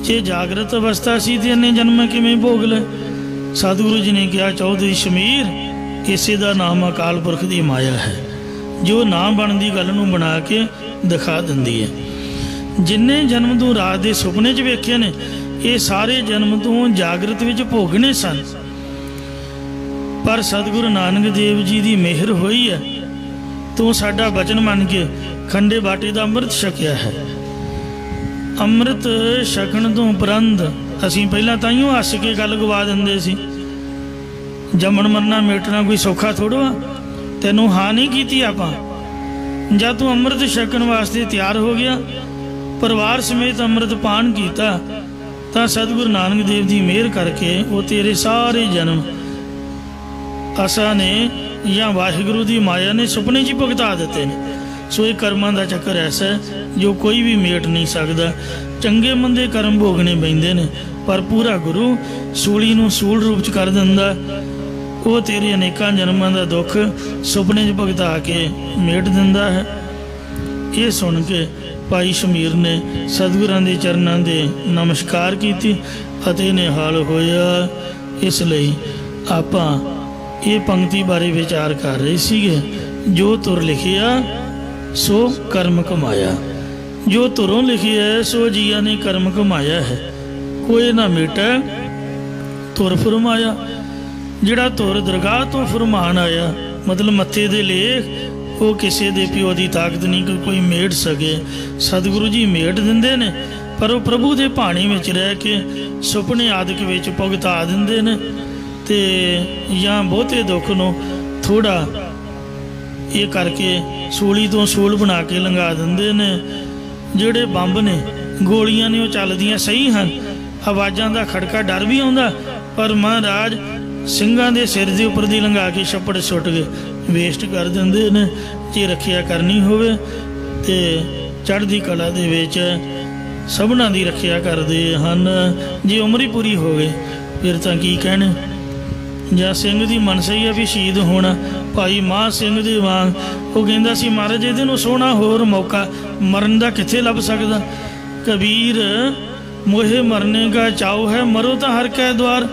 ਜੇ ਜਾਗਰਤ ਅਵਸਥਾ ਸੀ ਤੇ ਇੰਨੇ ਜਨਮ ਕਿਵੇਂ ਭੋਗ ਲਏ? ਸਤਿਗੁਰੂ ਜੀ ਨੇ ਕਿਹਾ, ਚੌਧਰੀ ਸ਼ਮੀਰ, ਇਸੇ ਦਾ ਨਾਮ ਅਕਾਲ ਪੁਰਖ ਦੀ ਮਾਇਆ ਹੈ, ਜੋ ਨਾ ਬਣਦੀ ਗੱਲ ਨੂੰ ਬਣਾ ਕੇ ਦਿਖਾ ਦਿੰਦੀ ਹੈ। ਜਿੰਨੇ ਜਨਮ ਤੂੰ ਰਾਤ ਦੇ ਸੁਪਨੇ 'ਚ ਵੇਖੇ ਨੇ, ਇਹ ਸਾਰੇ ਜਨਮ ਤੋਂ ਜਾਗਰਤ ਵਿੱਚ ਭੋਗਣੇ ਸਨ। ਪਰ ਸਤਿਗੁਰੂ ਨਾਨਕ ਦੇਵ ਜੀ ਦੀ ਮਿਹਰ ਹੋਈ ਹੈ, ਤੂੰ ਸਾਡਾ ਬਚਨ ਮੰਨ ਕੇ ਖੰਡੇ ਬਾਟੇ ਦਾ ਅੰਮ੍ਰਿਤ ਛਕਿਆ ਹੈ। ਅੰਮ੍ਰਿਤ ਛਕਣ ਤੋਂ ਉਪਰੰਤ ਅਸੀਂ ਪਹਿਲਾਂ ਤਾਈਓ ਹੱਸ ਕੇ ਗੱਲ ਗਵਾ ਦਿੰਦੇ ਸੀ। ਜੰਮਣ ਮਰਨਾ ਮੇਟਣਾ ਕੋਈ ਸੌਖਾ ਥੋੜ੍ਹਾ ਆ। ਤੈਨੂੰ ਹਾਂ ਨਹੀਂ ਕੀਤੀ ਆਪਾਂ। ਜਦ ਤੂੰ ਅੰਮ੍ਰਿਤ ਛਕਣ ਵਾਸਤੇ ਤਿਆਰ ਹੋ ਗਿਆ, ਪਰਿਵਾਰ ਸਮੇਤ ਅੰਮ੍ਰਿਤ ਪਾਨ ਕੀਤਾ, ਤਾਂ ਸਤਿਗੁਰੂ ਨਾਨਕ ਦੇਵ ਦੀ ਮਿਹਰ ਕਰਕੇ ਉਹ ਤੇਰੇ ਸਾਰੇ ਜਨਮ ਆਸਾ ਨੇ ਜਾਂ ਵਾਹਿਗੁਰੂ ਦੀ ਮਾਇਆ ਨੇ ਸੁਪਨੇ 'ਚ ਹੀ ਭੁਗਤਾ ਦਿੱਤੇ ਨੇ। ਸੋ ਇਹ ਕਰਮਾਂ ਦਾ ਚੱਕਰ ਐਸਾ ਜੋ ਕੋਈ ਵੀ ਮੇਟ ਨਹੀਂ ਸਕਦਾ। ਚੰਗੇ ਮੰਦੇ ਕਰਮ ਭੋਗਣੇ ਪੈਂਦੇ ਨੇ, ਪਰ ਪੂਰਾ ਗੁਰੂ ਸੂਲੀ ਨੂੰ ਸੂਲ ਰੂਪ 'ਚ ਕਰ ਦਿੰਦਾ। ਉਹ ਤੇਰੇ ਅਨੇਕਾਂ ਜਨਮਾਂ ਦਾ ਦੁੱਖ ਸੁਪਨੇ 'ਚ ਭੁਗਤਾ ਕੇ ਮੇਟ ਦਿੰਦਾ ਹੈ। ਇਹ ਸੁਣ ਕੇ ਭਾਈ ਸ਼ਮੀਰ ਨੇ ਸਤਿਗੁਰਾਂ ਦੇ ਚਰਨਾਂ ਦੇ ਨਮਸਕਾਰ ਕੀਤੀ ਅਤੇ ਨਿਹਾਲ ਹੋਇਆ। ਇਸ ਲਈ ਆਪਾਂ ਇਹ ਪੰਕਤੀ ਬਾਰੇ ਵਿਚਾਰ ਕਰ ਰਹੇ ਸੀਗੇ, ਜੋ ਤੁਰ ਲਿਖਿਆ ਸੋ ਕਰਮ ਕਮਾਇਆ। ਜੋ ਤੁਰੋਂ ਲਿਖਿਆ ਸੋ ਜੀਆਂ ਨੇ ਕਰਮ ਕਮਾਇਆ ਹੈ। ਕੋਈ ਨਾ ਮੇਟਾ ਤੁਰ ਫਰਮਾਇਆ। ਜਿਹੜਾ ਤੁਰ ਦਰਗਾਹ ਤੋਂ ਫਰਮਾਨ ਆਇਆ, ਮਤਲਬ ਮੱਥੇ ਦੇ ਲੇਖ, ਉਹ ਕਿਸੇ ਦੇ ਪਿਓ ਦੀ ਤਾਕਤ ਨਹੀਂ ਕਿ ਕੋਈ ਮੇਟ ਸਕੇ। ਸਤਿਗੁਰੂ ਜੀ ਮੇਟ ਦਿੰਦੇ ਨੇ, ਪਰ ਉਹ ਪ੍ਰਭੂ ਦੇ ਭਾਣੇ ਵਿੱਚ ਰਹਿ ਕੇ ਸੁਪਨੇ ਆਦਿਕ ਵਿੱਚ ਭੁਗਤਾ ਦਿੰਦੇ ਨੇ, ਤੇ ਜਾਂ ਬਹੁਤੇ ਦੁੱਖ ਨੂੰ ਥੋੜ੍ਹਾ ਇਹ ਕਰਕੇ ਸੂਲੀ ਤੋਂ ਸੂਲ ਬਣਾ ਕੇ ਲੰਘਾ ਦਿੰਦੇ ਨੇ। ਜਿਹੜੇ ਬੰਬ ਨੇ, ਗੋਲੀਆਂ ਨੇ, ਉਹ ਚੱਲਦੀਆਂ ਸਹੀ ਹਨ, ਆਵਾਜ਼ਾਂ ਦਾ ਖੜਕਾ ਡਰ ਵੀ ਆਉਂਦਾ, ਪਰ ਮਹਾਰਾਜ ਸਿੰਘਾਂ ਦੇ ਸਿਰ ਦੇ ਉੱਪਰ ਦੀ ਲੰਘਾ ਕੇ ਛੱਪੜ ਸੁੱਟ ਕੇ ਵੇਸਟ ਕਰ ਦਿੰਦੇ ਨੇ। ਜੇ ਰੱਖਿਆ ਕਰਨੀ ਹੋਵੇ ਤੇ ਚੜ੍ਹਦੀ ਕਲਾ ਦੇ ਵਿੱਚ ਸਭਨਾਂ ਦੀ ਰੱਖਿਆ ਕਰਦੇ ਹਨ। ਜੇ ਉਮਰ ਹੀ ਪੂਰੀ ਹੋਵੇ ਫਿਰ ਤਾਂ ਕੀ ਕਹਿਣੇ। ਜਾਂ ਸਿੰਘ ਦੀ ਮਨਸਾ ਹੀ ਆ ਵੀ ਸ਼ਹੀਦ ਹੋਣਾ। ਭਾਈ ਮਹਾਂ ਸਿੰਘ ਦੇ ਵਾਂਗ ਉਹ ਕਹਿੰਦਾ ਸੀ, ਮਹਾਰਾਜ ਇਹਦੇ ਨੂੰ ਸੋਹਣਾ ਹੋਰ ਮੌਕਾ ਮਰਨ ਦਾ ਕਿੱਥੇ ਲੱਭ ਸਕਦਾ। ਕਬੀਰ ਮੋਹੇ ਮਰਨੇ ਕਾ ਚਾਉ ਹੈ, ਮਰੋ ਤਾਂ ਹਰ ਕੈ ਦੁਆਰ।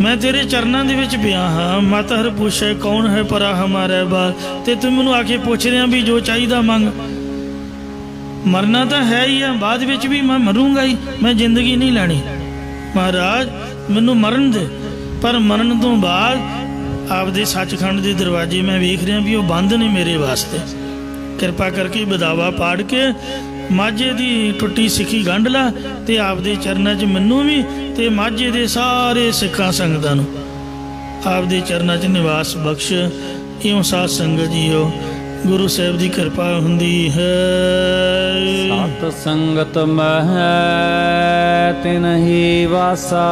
ਮੈਂ ਤੇਰੇ ਚਰਨਾਂ ਦੇ ਵਿੱਚ ਪਿਆ ਹਾਂ। ਮਤ ਹਰ ਪੁੱਛੇ ਕੌਣ ਹੈ ਪਰਾ ਹਮਾਰੇ ਬਾਲ, ਤੇ ਤੂੰ ਮੈਨੂੰ ਆ ਕੇ ਪੁੱਛ ਰਿਹਾ ਵੀ ਜੋ ਚਾਹੀਦਾ ਮੰਗ। ਮਰਨਾ ਤਾਂ ਹੈ ਹੀ ਆ, ਬਾਅਦ ਵਿੱਚ ਵੀ ਮੈਂ ਮਰੂੰਗਾ ਹੀ, ਮੈਂ ਜ਼ਿੰਦਗੀ ਨਹੀਂ ਲੈਣੀ। ਮਹਾਰਾਜ ਮੈਨੂੰ ਮਰਨ ਦੇ, ਪਰ ਮਰਨ ਤੋਂ ਬਾਅਦ ਆਪਦੇ ਸੱਚਖੰਡ ਦੇ ਦਰਵਾਜ਼ੇ ਮੈਂ ਵੇਖ ਰਿਹਾ ਵੀ ਉਹ ਬੰਦ ਨੇ ਮੇਰੇ ਵਾਸਤੇ। ਕਿਰਪਾ ਕਰਕੇ ਬਦਾਵਾ ਪਾੜ ਕੇ ਮਾਝੇ ਦੀ ਟੁੱਟੀ ਸਿੱਖੀ ਗੰਢ ਲਾ ਤੇ ਆਪਦੇ ਚਰਨਾਂ 'ਚ ਮੈਨੂੰ ਵੀ ਤੇ ਮਾਝੇ ਦੇ ਸਾਰੇ ਸਿੱਖਾਂ ਸੰਗਤਾਂ ਨੂੰ ਆਪਦੇ ਚਰਨਾਂ 'ਚ ਨਿਵਾਸ ਬਖਸ਼। ਇਉਂ ਸਾਧ ਸੰਗਤ ਜੀਓ, ਗੁਰੂ ਸਾਹਿਬ ਦੀ ਕਿਰਪਾ ਹੁੰਦੀ ਹੈ। ਸਤ ਸੰਗਤ ਮਹਿ ਤਿਨਹੀ ਵਾਸਾ,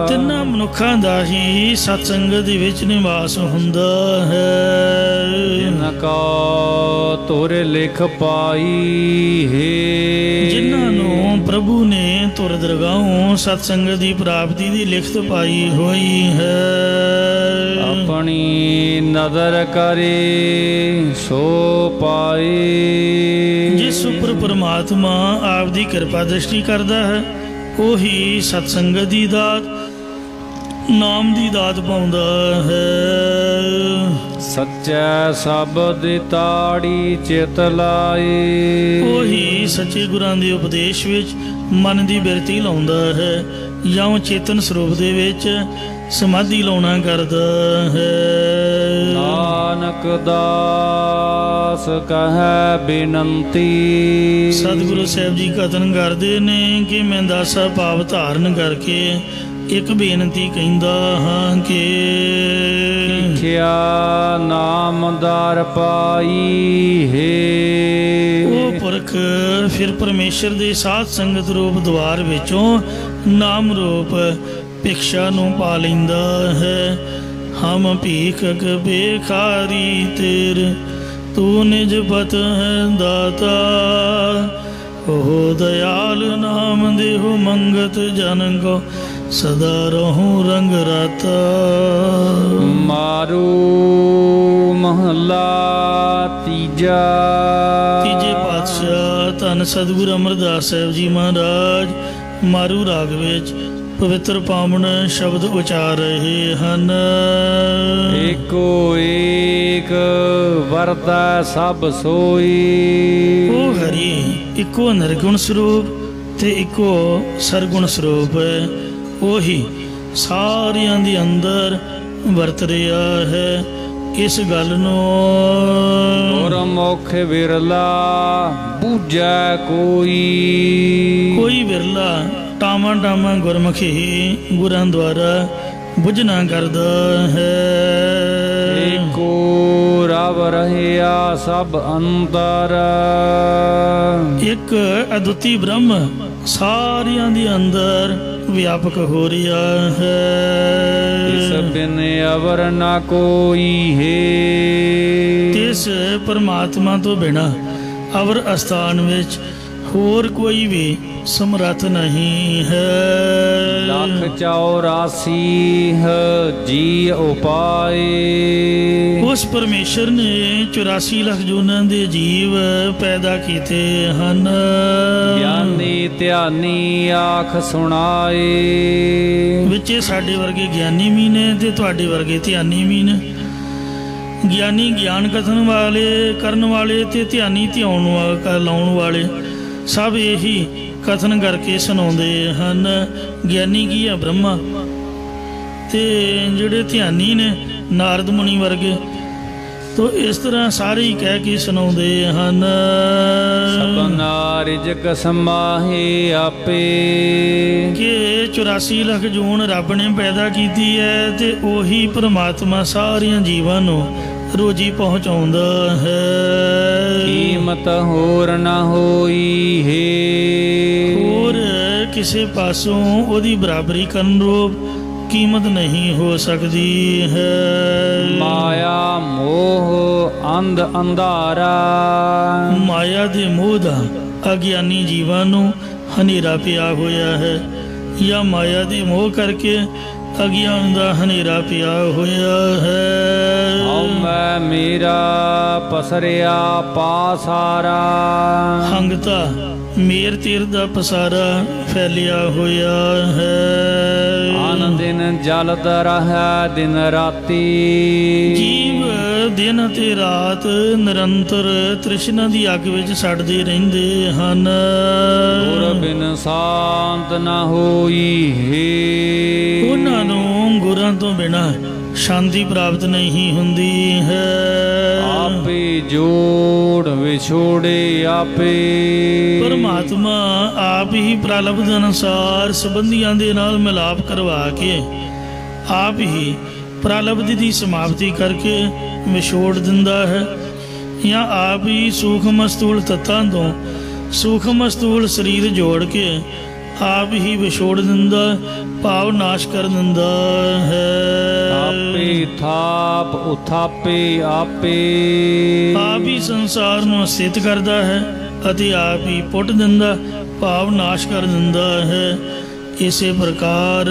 ਤਿੰਨਾਂ ਮਨੁੱਖਾਂ ਦਾ ਹੀ ਸਤ ਸੰਗਤ ਦੇ ਵਿੱਚ ਨਿਵਾਸ ਹੁੰਦਾ ਹੈ। ਜਿਨ ਕੋ ਤੁਰ ਲਿਖ ਪਾਈ ਹੈ, ਜਿਨ੍ਹਾਂ ਨੂੰ ਪ੍ਰਭੂ ਨੇ ਤੁਰ ਦਰਗਾਹੋਂ ਸਤ ਸੰਗਤ ਦੀ ਪ੍ਰਾਪਤੀ ਦੀ ਲਿਖਤ ਪਾਈ ਹੋਈ ਹੈ। ਆਪਣੀ ਨਦਰ ਕਰੇ ਸੋ ਪਾਏ, ਜਿਸ ਉੱਪਰ ਪਰਮਾਤਮਾ ਆਪ ਦੀ ਕਿਰਪਾ ਦ੍ਰਿਸ਼ਟੀ ਕਰਦਾ ਹੈ ਉਹੀ ਸਤ ਸੰਗਤ ਦੀ ਦਾਤ, ਨਾਮ ਦੀ ਦਾਤ ਪਾਉਂਦਾ ਹੈ। ਸੱਚੈ ਸ਼ਬਦ ਤਾੜੀ ਚਿਤ ਲਾਏ, ਉਹੀ ਸੱਚੇ ਗੁਰਾਂ ਦੇ ਉਪਦੇਸ਼ ਵਿੱਚ ਮਨ ਦੀ ਬਿਰਤੀ ਲਾਉਂਦਾ ਹੈ ਜਾਂ ਚੇਤਨ ਸਰੂਪ ਦੇ ਵਿੱਚ ਸਮਾਧੀ ਲਾਉਣਾ ਕਰਦਾ ਹੈ। ਨਾਨਕ ਦਾਸ ਕਹੈ ਬੇਨੰਤੀ, ਸਤਿਗੁਰੂ ਸਾਹਿਬ ਜੀ ਕਥਨ ਕਰਦੇ ਨੇ ਕਿ ਮੈਂ ਦਾਸਾ ਭਾਵ ਧਾਰਨ ਕਰਕੇ ਇੱਕ ਬੇਨਤੀ ਕਹਿੰਦਾ ਹਾਂ ਕਿ ਲਿਖਿਆ ਨਾਮਦਾਰ ਪਾਈ ਹੈ। ਉਹ ਪੁਰਖ ਫਿਰ ਪਰਮੇਸ਼ਰ ਦੇ ਸਾਧ ਸੰਗਤ ਰੂਪ ਦਵਾਰ ਵਿੱਚੋਂ ਨਾਮ ਰੂਪ ਭਿਕਸ਼ਾ ਨੂੰ ਪਾ ਲੈਂਦਾ ਹੈ। ਹਮ ਭੀਖਕ ਬੇਖਾਰੀ ਤੇਰੇ, ਤੂੰ ਨਿਜ ਪਤ ਹੈ ਦਾਤਾ। ਉਹ ਦਇਆਲ ਨਾਮ ਦੇਹੁ ਮੰਗਤ ਜਨ ਕੋ, ਸਦਾ ਰਹੂੰ ਰੰਗ ਰਾਤਾ। ਮਾਰੂ ਮਹਲਾ ਤੀਜਾ। ਤੀਜੇ ਪਾਤਸ਼ਾਹ ਧੰਨ ਸਤਿਗੁਰੂ ਅਮਰਦਾਸ ਸਾਹਿਬ ਜੀ ਮਹਾਰਾਜ ਮਾਰੂ ਰਾਗ ਵਿੱਚ ਪਵਿੱਤਰ ਪਾਵਨ ਸ਼ਬਦ ਉਚਾਰ ਰਹੇ ਹਨ। ਏਕੋ ਏਕ ਵਰਤੈ ਸਭ ਸੋਈ, ਉਹ ਹਰੀ ਇੱਕੋ ਨਿਰਗੁਣ ਸਰੂਪ ਤੇ ਇੱਕੋ ਸਰਗੁਣ ਸਰੂਪ ਹੈ। ਉਹੀ ਸਾਰਿਆਂ ਦੇ ਅੰਦਰ ਵਰਤ ਰਿਹਾ ਹੈ। ਇਸ ਗੱਲ ਨੂੰ ਗੁਰਮੁਖ ਵਿਰਲਾ ਬੂਝੈ ਕੋਈ, ਕੋਈ ਵਿਰਲਾ ਟਾਵਾਂ ਟਾਵਾਂ ਗੁਰਮੁਖੀ ਹੀ ਗੁਰਾਂ ਦੁਆਰਾ ਬੁਝਣਾ ਕਰਦਾ ਹੈ। ਏਕੋ ਰਵ ਰਹਿਆ ਸਭ ਅੰਦਰ, ਇੱਕ ਅਦੁੱਤੀ ਬ੍ਰਹਮ ਸਾਰਿਆਂ ਦੇ ਅੰਦਰ ਵਿਆਪਕ ਹੋ ਰਿਹਾ ਹੈ। ਇਸ ਬਿਨ ਅਵਰ ਨਾ ਕੋਈ ਹੈ, ਇਸ ਪਰਮਾਤਮਾ ਤੋਂ ਬਿਨਾਂ ਅਵਰ ਅਸਥਾਨ ਵਿੱਚ ਹੋਰ ਕੋਈ ਵੀ ਸਮਰੱਥ ਨਹੀਂ ਹੈ। ਲੱਖ 84 ਜੀ ਉਪਾਏ, ਉਸ ਪਰਮੇਸ਼ਰ ਨੇ 84 ਲੱਖ ਜੂਨਾਂ ਦੇ ਜੀਵ ਪੈਦਾ ਕੀਤੇ ਹਨ। ਗਿਆਨੀ ਧਿਆਨੀ ਆਖ ਸੁਣਾਏ, ਵਿੱਚੇ ਸਾਡੇ ਵਰਗੇ ਗਿਆਨੀ ਵੀ ਨੇ ਤੇ ਤੁਹਾਡੇ ਵਰਗੇ ਧਿਆਨੀ ਵੀ ਨੇ। ਗਿਆਨੀ ਗਿਆਨ ਕਥਨ ਵਾਲੇ ਕਰਨ ਵਾਲੇ ਤੇ ਧਿਆਨੀ ਧਿਆਉਣ ਲਾਉਣ ਵਾਲੇ ਸਭ ਇਹੀ ਕਥਨ ਕਰਕੇ ਸੁਣਾਉਂਦੇ ਹਨ। ਗਿਆਨੀ ਕੀ ਹੈ? ਬ੍ਰਹਮਾ। ਤੇ ਜਿਹੜੇ ਧਿਆਨੀ ਨੇ ਨਾਰਦ ਮੁਨੀ ਵਰਗੇ। ਤੋ ਇਸ ਤਰ੍ਹਾਂ ਸਾਰੇ ਹੀ ਕਹਿ ਕੇ ਸੁਣਾਉਂਦੇ ਹਨ। ਸਭਨਾ ਰਿਜ਼ਕ ਸਮਾਹੇ ਆਪੇ, ਕਿ 84 ਲੱਖ ਜੂਨ ਰੱਬ ਨੇ ਪੈਦਾ ਕੀਤੀ ਹੈ ਤੇ ਉਹੀ ਪਰਮਾਤਮਾ ਸਾਰਿਆਂ ਜੀਵਾਂ ਨੂੰ ਰੋਜੀ ਪਹੁੰਚਾਉਂਦਾ ਹੈ। ਕੀਮਤ ਹੋਰ ਨਾ ਹੋਈ ਹੈ, ਹੋਰ ਕਿਸੇ ਪਾਸੋਂ ਉਹਦੀ ਬਰਾਬਰੀ ਕਰਨ ਰੂਪ ਕੀਮਤ ਨਹੀਂ ਹੋ ਸਕਦੀ ਹੈ। ਮਾਇਆ ਮੋਹ ਅੰਧ ਅੰਧਾਰਾ, ਮਾਇਆ ਦੇ ਮੋਹ ਦਾ ਅਗਿਆਨੀ ਜੀਵਾਂ ਨੂੰ ਹਨੇਰਾ ਪਿਆ ਹੋਇਆ ਹੈ, ਜਾਂ ਮਾਇਆ ਦੇ ਮੋਹ ਕਰਕੇ ਅਗਿਆਨ ਦਾ ਹਨੇਰਾ ਪਿਆ ਹੋਇਆ ਹੈ। ਹਉ ਮੈਂ ਮੇਰਾ ਪਸਰਿਆ ਪਾਸਾਰਾ, ਹੰਗਤਾ ਮੇਰ ਤੀਰ ਦਾ ਪਸਾਰਾ ਫੈਲਿਆ ਹੋਇਆ ਹੈ। ਆਨ ਦਿਨ ਜਲਦ ਰਹਿ ਦਿਨ ਰਾਤੀ, ਜੀਵ ਦਿਨ ਤੇ ਰਾਤ ਨਿਰੰਤਰ ਤ੍ਰਿਸ਼ਨਾ ਦੀ ਅੱਗ ਵਿੱਚ ਸੜਦੇ ਰਹਿੰਦੇ ਹਨ। ਗੁਰ ਬਿਨ ਸ਼ਾਂਤ ਨਾ ਹੋਈ ਹੈ, ਉਹਨਾਂ ਨੂੰ ਗੁਰਾਂ ਤੋਂ ਬਿਨਾਂ ਸ਼ਾਂਤੀ ਪ੍ਰਾਪਤ ਨਹੀਂ ਹੁੰਦੀ ਹੈ। ਆਪੇ ਜੋੜ ਵਿਛੋੜੇ ਆਪੇ, ਪਰਮਾਤਮਾ ਆਪ ਹੀ ਪ੍ਰਲਬਧ ਅਨੁਸਾਰ ਸੰਬੰਧੀਆਂ ਦੇ ਨਾਲ ਮਿਲਾਪ ਕਰਵਾ ਕੇ ਆਪ ਹੀ ਪ੍ਰਲਬਧੀ ਦੀ ਸਮਾਪਤੀ ਕਰਕੇ ਵਿਛੋੜ ਦਿੰਦਾ ਹੈ, ਜਾਂ ਆਪ ਹੀ ਸੂਖਮ ਸਥੂਲ ਤੱਤਾਂ ਤੋਂ ਸੂਖਮ ਸਥੂਲ ਸਰੀਰ ਜੋੜ ਕੇ ਆਪ ਹੀ ਵਿਛੋੜ ਦਿੰਦਾ, ਭਾਵ ਨਾਸ਼ ਕਰ ਦਿੰਦਾ ਹੈ। ਆਪੇ ਥਾਪ ਉਥਾਪੇ ਆਪੇ, ਆਪ ਹੀ ਸੰਸਾਰ ਨੂੰ ਸਥਿਤ ਕਰਦਾ ਹੈ ਅਤੇ ਆਪ ਹੀ ਪੁੱਟ ਦਿੰਦਾ, ਭਾਵ ਨਾਸ਼ ਕਰ ਦਿੰਦਾ ਹੈ। ਇਸੇ ਪ੍ਰਕਾਰ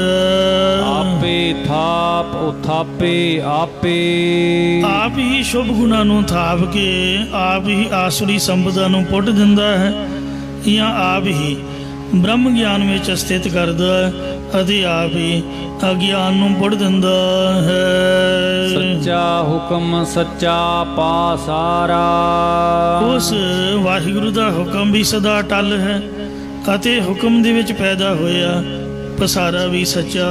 ਆਪੇ ਥਾਪ ਉਥਾਪੇ ਆਪੇ, ਆਪ ਹੀ ਸ਼ੁਭ ਗੁਣਾਂ ਨੂੰ ਥਾਪ ਕੇ ਆਪ ਹੀ ਆਸੁਰੀ ਸੰਪਦਾ ਨੂੰ ਪੁੱਟ ਦਿੰਦਾ ਹੈ, ਜਾਂ ਆਪ ਹੀ ਬ੍ਰਹਮ ਗਿਆਨ ਵਿੱਚ ਸਥਿਤ ਕਰਦਾ ਹੈ ਅਤੇ ਆਪ ਹੀ ਅਗਿਆਨ ਨੂੰ ਪੁੱਟ ਦਿੰਦਾ ਹੈ। ਸੱਚਾ ਹੁਕਮ ਸੱਚਾ ਪਾਸਾਰਾ, ਉਸ ਵਾਹਿਗੁਰੂ ਦਾ ਹੁਕਮ ਵੀ ਸਦਾ ਅਟਲ ਹੈ ਅਤੇ ਹੁਕਮ ਦੇ ਵਿੱਚ ਪੈਦਾ ਹੋਇਆ ਪਸਾਰਾ ਵੀ ਸੱਚਾ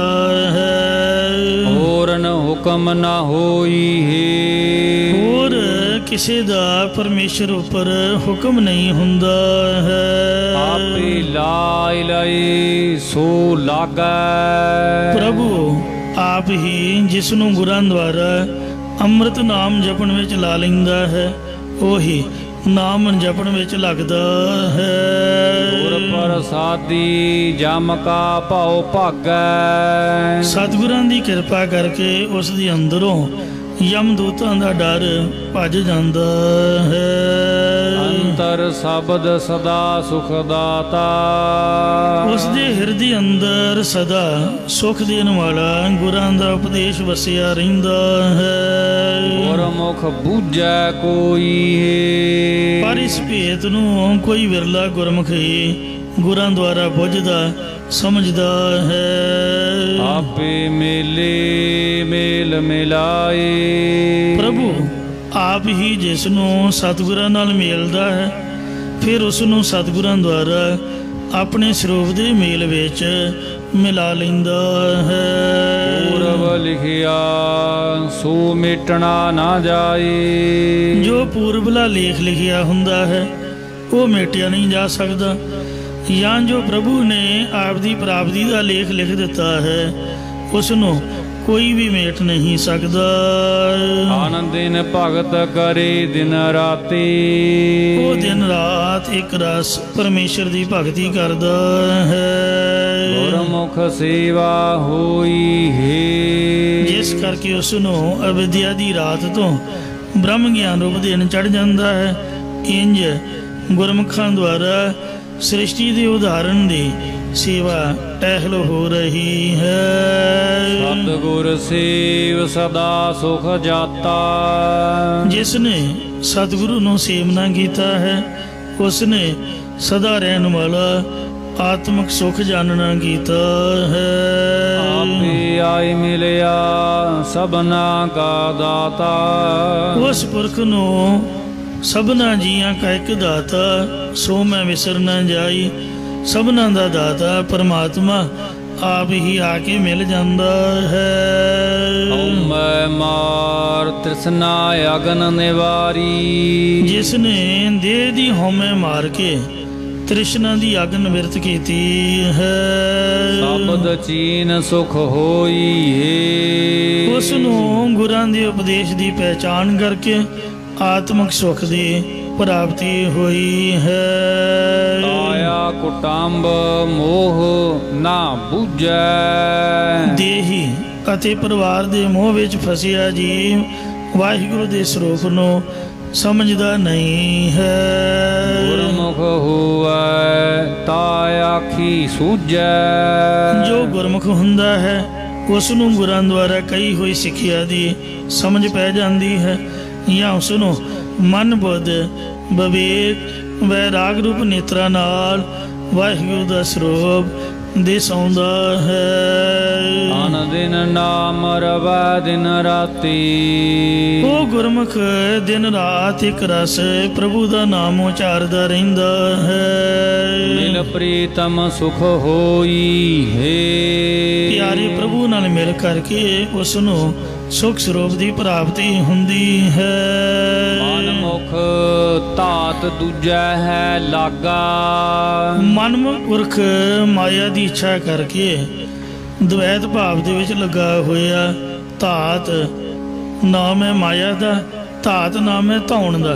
ਹੈ। ਹੋਰਨ ਹੁਕਮ ਨਾ ਹੋਈ ਹੈ, ਹੋਰ ਕਿਸੇ ਦਾ ਪਰਮੇਸ਼ਰ ਉੱਪਰ ਹੁਕਮ ਨਹੀਂ ਹੁੰਦਾ ਹੈ। ਆਪੇ ਲਾਇ ਲਏ ਸੋ ਲਾਗੈ, ਪ੍ਰਭੂ ਆਪ ਹੀ ਜਿਸ ਨੂੰ ਗੁਰਾਂ ਦੁਆਰਾ ਅੰਮ੍ਰਿਤ ਨਾਮ ਜਪਣ ਵਿੱਚ ਲਾ ਲੈਂਦਾ ਹੈ, ਉਹੀ ਨਾਮ ਜਪਣ ਵਿੱਚ ਲੱਗਦਾ ਹੈ। ਗੁਰ ਪ੍ਰਸਾਦੀ ਜਮ ਕਾ ਭਉ ਭਾਗੈ, ਸਤਿਗੁਰਾਂ ਦੀ ਕਿਰਪਾ ਕਰਕੇ ਉਸ ਦੇ ਅੰਦਰੋਂ ਯਮਦੂਤਾਂ ਦਾ ਡਰ ਭੱਜ ਜਾਂਦਾ ਹੈ। ਅੰਤਰ ਸ਼ਬਦ ਸਦਾ ਸੁਖ ਦਾਤਾ, ਉਸ ਦੇ ਹਿਰਦੇ ਅੰਦਰ ਸਦਾ ਸੁਖ ਦੇਣ ਵਾਲਾ ਗੁਰਾਂ ਦਾ ਉਪਦੇਸ਼ ਵਸਿਆ ਰਹਿੰਦਾ ਹੈ। ਗੁਰਮੁਖ ਬੂਝੈ ਕੋਈ, ਪਰ ਇਸ ਭੇਤ ਨੂੰ ਕੋਈ ਵਿਰਲਾ ਗੁਰਮੁਖ ਹੀ ਗੁਰਾਂ ਦੁਆਰਾ ਬੁੱਝਦਾ ਸਮਝਦਾ ਹੈ। ਆਪੇ ਮੇਲੇ ਮੇਲ ਮਿਲਾਏ, ਪ੍ਰਭੂ ਆਪ ਹੀ ਜਿਸ ਨੂੰ ਸਤਿਗੁਰਾਂ ਨਾਲ ਮੇਲਦਾ ਹੈ, ਫਿਰ ਉਸ ਨੂੰ ਸਤਿਗੁਰਾਂ ਦੁਆਰਾ ਆਪਣੇ ਸਰੂਪ ਦੇ ਮੇਲ ਵਿੱਚ ਮਿਲਾ ਲੈਂਦਾ ਹੈ। ਪੂਰਬ ਲਿਖਿਆ ਸੋ ਮਿਟਣਾ ਨਾ ਜਾਏ, ਜੋ ਪੂਰਬਲਾ ਲੇਖ ਲਿਖਿਆ ਹੁੰਦਾ ਹੈ ਉਹ ਮਿਟਿਆ ਨਹੀਂ ਜਾ ਸਕਦਾ, ਜਾਂ ਜੋ ਪ੍ਰਭੂ ਨੇ ਆਪ ਦੀ ਪ੍ਰਾਪਤੀ ਦਾ ਲੇਖ ਲਿਖ ਦਿੱਤਾ ਹੈ ਉਸ ਨੂੰ ਕੋਈ ਵੀ ਮੇਟ ਨਹੀਂ ਸਕਦਾ। ਆਨੰਦ ਦਿਨ ਭਗਤ ਕਰੇ ਦਿਨ ਰਾਤੀ, ਉਹ ਦਿਨ ਰਾਤ ਇੱਕ ਰਸ ਪਰਮੇਸ਼ਰ ਦੀ ਭਗਤੀ ਕਰਦਾ ਹੈ। ਗੁਰਮੁਖ ਸੇਵਾ ਹੋਈ ਹੈ, ਜਿਸ ਕਰਕੇ ਉਸ ਨੂੰ ਅਵਿਦਿਆ ਦੀ ਰਾਤ ਤੋਂ ਬ੍ਰਹਮ ਗਿਆਨ ਰੂਪ ਦੇਣ ਚੜ ਜਾਂਦਾ ਹੈ। ਇੰਜ ਗੁਰਮੁਖਾਂ ਦੁਆਰਾ ਸ੍ਰਿਸ਼ਟੀ ਦੇ ਉਦਾਹਰਣ ਦੀ ਸੇਵਾ ਟਹਿਲ ਹੋ ਰਹੀ ਹੈ। ਸਤਿਗੁਰ ਸੇਵ ਸਦਾ ਸੁਖ ਜਾਤਾ, ਜਿਸ ਨੇ ਸਤਿਗੁਰੂ ਨੂੰ ਸੇਵਨਾ ਕੀਤਾ ਹੈ ਉਸ ਨੇ ਸਦਾ ਰਹਿਣ ਵਾਲਾ ਆਤਮਿਕ ਸੁਖ ਜਾਣਨਾ ਕੀਤਾ ਹੈ। ਆਪੇ ਆਈ ਮਿਲਿਆ ਸਭਨਾ ਕਾ ਦਾਤਾ, ਉਸ ਪੁਰਖ ਨੂੰ ਸਭਨਾ ਜੀਆਂ ਕਾ ਇੱਕ ਦਾਤਾ, ਸੋ ਮੈਂ ਵਿਸਰ ਨਾ ਜਾਈ। ਸਭਨਾ ਦਾ ਦਾਤਾ ਪਰਮਾਤਮਾ ਆਪ ਹੀ ਆ ਕੇ ਮਿਲ ਜਾਂਦਾ ਹੈ। ਹਉਮੈ ਮਾਰ ਤ੍ਰਿਸ਼ਨਾ ਅਗਨ ਨਿਵਾਰੀ, ਜਿਸ ਨੇ ਦੇਹ ਦੀ ਹਉਮੈ ਮਾਰ ਕੇ ਤ੍ਰਿਸ਼ਨਾ ਦੀ ਅੱਗ ਨਿਵਰਤ ਕੀਤੀ ਹੈ। ਸ਼ਬਦ ਚੀਨ ਸੁਖ ਹੋਈ ਹੈ, ਉਸ ਨੂੰ ਗੁਰਾਂ ਦੇ ਉਪਦੇਸ਼ ਦੀ ਪਹਿਚਾਣ ਕਰਕੇ ਆਤਮਿਕ ਸੁਖ ਦੀ ਪ੍ਰਾਪਤੀ ਹੋਈ ਹੈ। ਆਇਆ ਕੁਟੰਬ ਮੋਹ ਨਾ ਬੁਝੈ, ਦੇਹੀ ਅਤੇ ਪਰਿਵਾਰ ਦੇ ਮੋਹ ਵਿੱਚ ਫਸਿਆ ਜੀਵ ਵਾਹਿਗੁਰੂ ਦੇ ਸਰੂਪ ਨੂੰ ਸਮਝਦਾ ਨਹੀਂ ਹੈ। ਗੁਰਮੁਖ ਹੋਵੈ ਤਾ ਆਖੀ ਸੂਝੈ, ਜੋ ਗੁਰਮੁਖ ਹੁੰਦਾ ਹੈ ਉਸ ਨੂੰ ਗੁਰਾਂ ਦੁਆਰਾ ਕਹੀ ਹੋਈ ਸਿੱਖਿਆ ਦੀ ਸਮਝ ਪੈ ਜਾਂਦੀ ਹੈ, ਜਾਂ ਉਸ ਨੂੰ ਮਨ ਬੁੱਧ ਵਿਵੇਕ ਵੈਰਾਗ ਰੂਪ ਨੇਤਰਾਂ ਨਾਲ ਵਾਹਿਗੁਰੂ ਦਾ ਸਰੂਪ ਦਿਸਾਉਂਦਾ ਹੈ। ਅਨ ਦਿਨ ਨਾਮ ਰਵੈ ਦਿਨ ਰਾਤੀ, ਉਹ ਗੁਰਮੁਖ ਦਿਨ ਰਾਤ ਇੱਕ ਰਸ ਪ੍ਰਭੂ ਦਾ ਨਾਮ ਉਚਾਰਦਾ ਰਹਿੰਦਾ ਹੈ। ਮਿਲ ਪ੍ਰੀਤਮ ਸੁਖ ਹੋਈ ਹੈ, ਪਿਆਰੇ ਪ੍ਰਭੂ ਨਾਲ ਮਿਲ ਕਰਕੇ ਉਸ ਨੂੰ ਸੁਖ ਸਰੂਪ ਦੀ ਪ੍ਰਾਪਤੀ ਹੁੰਦੀ ਹੈ। ਮਨਮੁਖ ਧਾਤ ਦੂਜੈ ਹੈ ਲਾਗਾ, ਮਨਮੁਖ ਪੁਰਖ ਮਾਇਆ ਦੀ ਇੱਛਾ ਕਰਕੇ ਦਵੈਤ ਭਾਵ ਦੇ ਵਿੱਚ ਲੱਗਾ ਹੋਇਆ ਧਾਤ ਨਾਮ ਹੈ ਮਾਇਆ ਦਾ, ਧਾਤ ਨਾਮ ਹੈ ਧੌਣ ਦਾ।